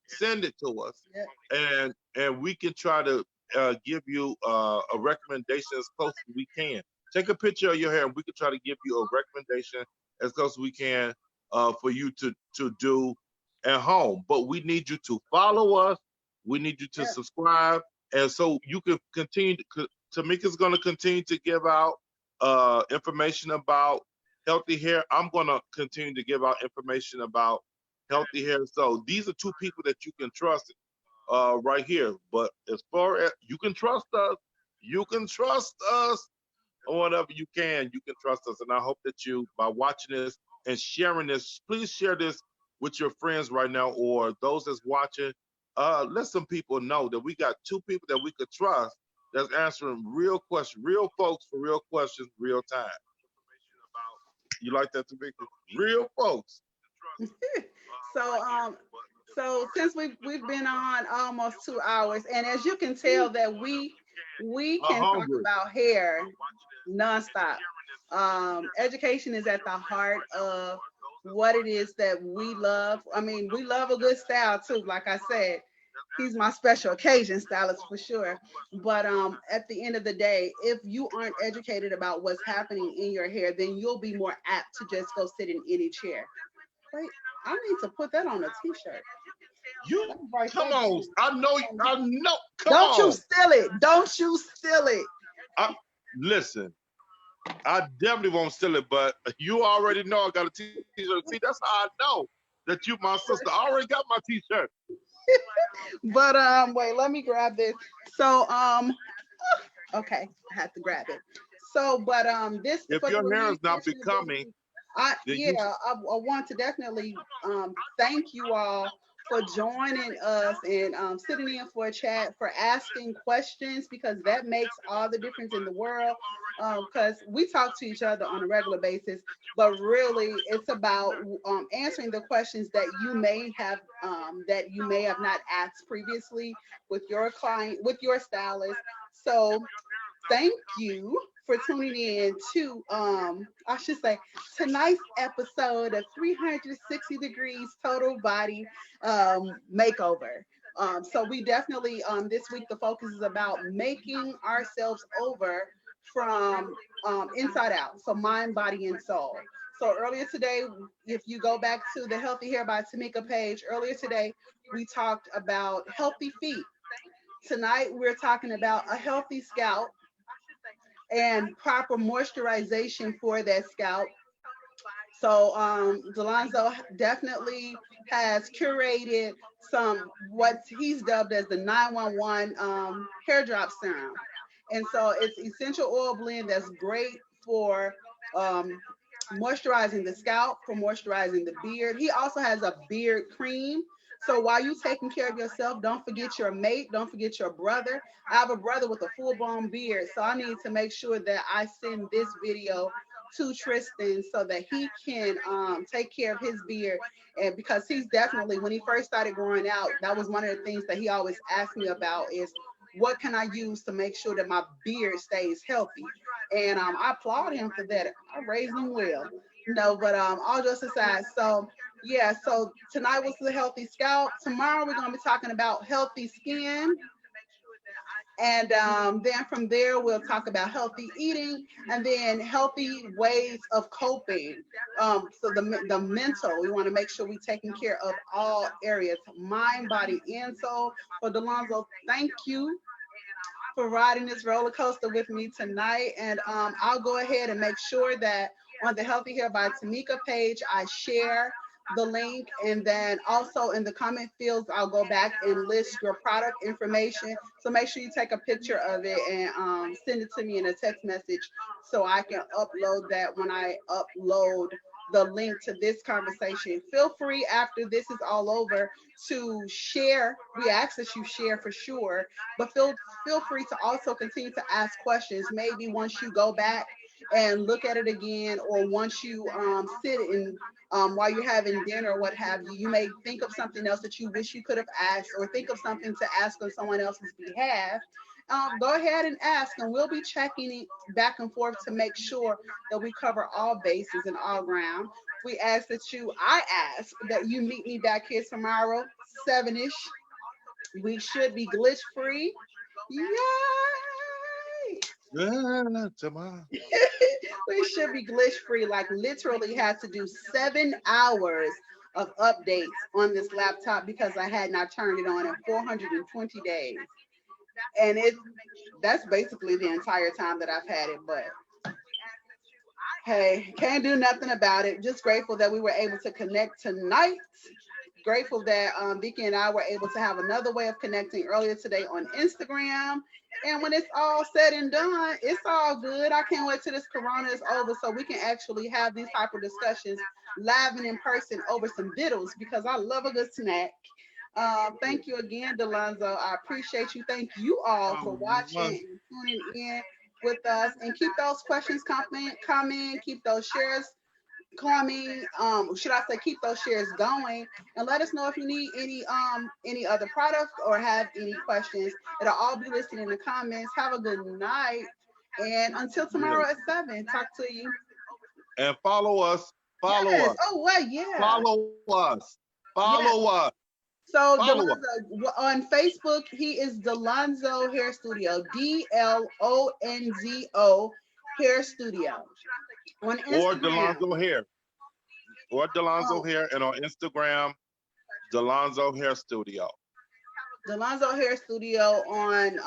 send it to us, Yeah. and we can try to give you a recommendation as close as we can. Take a picture of your hair, and we can try to give you a recommendation as close as we can for you to do at home. But we need you to follow us. We need you to Yeah. subscribe, and so you can continue. Tameka's going to continue to give out information about healthy hair. I'm going to continue to give out information about healthy hair. So these are two people that you can trust right here. But as far as you can trust us or whatever you can trust us. And I hope that you, by watching this and sharing this, please share this with your friends right now or those that's watching. Let some people know that we got two people that we could trust that's answering real questions, real folks for real questions, real time. You like that, Tameka? Real folks. So so since we've been on almost 2 hours, and as you can tell that we I'm can talk hungry. about hair nonstop. Education is at the heart of what it is that we love. I mean, we love a good style too. Like I said, he's my special occasion stylist for sure. But at the end of the day, if you aren't educated about what's happening in your hair, then you'll be more apt to just go sit in any chair. Wait, I need to put that on a t-shirt. You Let me write come that on. down. I know. I know. Come Don't you on. steal it. Don't you steal it. I, listen. I definitely won't steal it, but you already know I got a t-shirt. See, that's how I know that you my sister. I already got my t-shirt. But wait, let me grab this. So okay, I had to grab it. So but this If for the your hair is release not portion of this becoming, week, then yeah, you I want to definitely thank you all for joining us and sitting in for a chat, for asking questions, because that makes all the difference in the world. Because we talk to each other on a regular basis, but really it's about answering the questions that you may have not asked previously with your client, with your stylist. So thank you for tuning in to I should say tonight's episode of 360 degrees total body makeover. So we definitely this week the focus is about making ourselves over from inside out, so mind, body, and soul. So earlier today, if you go back to the Healthy Hair by Tameka page, earlier today we talked about healthy feet. Tonight we're talking about a healthy scalp and proper moisturization for that scalp. So Dlonzo definitely has curated some what he's dubbed as the 911 hair drop serum. And so it's essential oil blend that's great for um, moisturizing the scalp, for moisturizing the beard. He also has a beard cream. So while you taking care of yourself, don't forget your mate, don't forget your brother. I have a brother with a full-blown beard, so I need to make sure that I send this video to Tristan so that he can take care of his beard. And because he's definitely, when he first started growing out, that was one of the things that he always asked me about is what can I use to make sure that my beard stays healthy? And I applaud him for that. I raised him well. No, but all jokes aside, so yeah, so tonight was the healthy scalp. Tomorrow we're gonna be talking about healthy skin. And then from there, we'll talk about healthy eating and then healthy ways of coping. So the mental, we want to make sure we're taking care of all areas, mind, body, and soul. For Dlonzo, thank you for riding this roller coaster with me tonight. And I'll go ahead and make sure that on the Healthy Hair by Tameka page, I share the link. And then also in the comment fields, I'll go back and list your product information. So make sure you take a picture of it and send it to me in a text message so I can upload that when I upload the link to this conversation. Feel free after this is all over to share. We ask that you share for sure, but feel free to also continue to ask questions. Maybe once you go back and look at it again, or once you sit and while you're having dinner or what have you, you may think of something else that you wish you could have asked, or think of something to ask on someone else's behalf. Go ahead and ask, and we'll be checking it back and forth to make sure that we cover all bases and all ground. I ask that you meet me back here tomorrow, 7-ish. We should be glitch free. Yay! Yeah, tomorrow. We should be glitch free. Like literally had to do 7 hours of updates on this laptop because I had not turned it on in 420 days. And that's basically the entire time that I've had it, but hey, can't do nothing about it. Just grateful that we were able to connect tonight. Grateful that Vicky and I were able to have another way of connecting earlier today on Instagram. And when it's all said and done, it's all good. I can't wait till this corona is over so we can actually have these type of discussions live and in person over some vittles because I love a good snack. Thank you again, Dlonzo. I appreciate you. Thank you all for watching and tuning in with us. And keep those questions coming, keep those shares coming. Should I say keep those shares going? And let us know if you need any other products or have any questions. It'll all be listed in the comments. Have a good night. And until tomorrow at 7, talk to you. And follow us. Follow Yes. us. Oh, well, yeah. Follow us. Follow us. So Follow Dlonzo, on Facebook, he is Dlonzo Hair Studio, DLONZO Hair Studio. On Instagram, Or Dlonzo Hair. Or Dlonzo Hair. And on Instagram, Dlonzo Hair Studio. Dlonzo Hair Studio on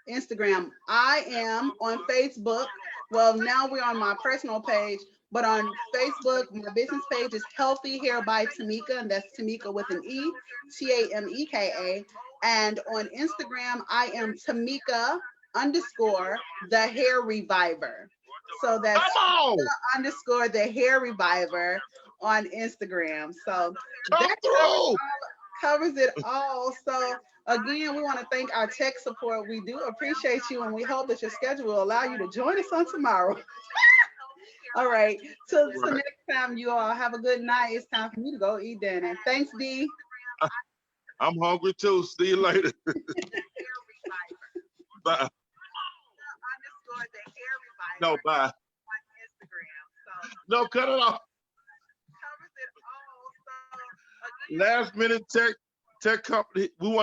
Instagram. I am on Facebook. Well, now we're on my personal page, but on Facebook, my business page is Healthy Hair by Tameka, and that's Tameka with an E, Tameka. And on Instagram, I am Tameka _ the Hair Reviver. So that's Tameka _ the Hair Reviver on Instagram. So that covers it all. So again, we want to thank our tech support. We do appreciate you, and we hope that your schedule will allow you to join us on tomorrow. All right. Till next time, you all have a good night. It's time for me to go eat dinner. Thanks, D. I'm hungry too. See you later. Bye. No, bye. No, cut it off. Last minute tech company. We want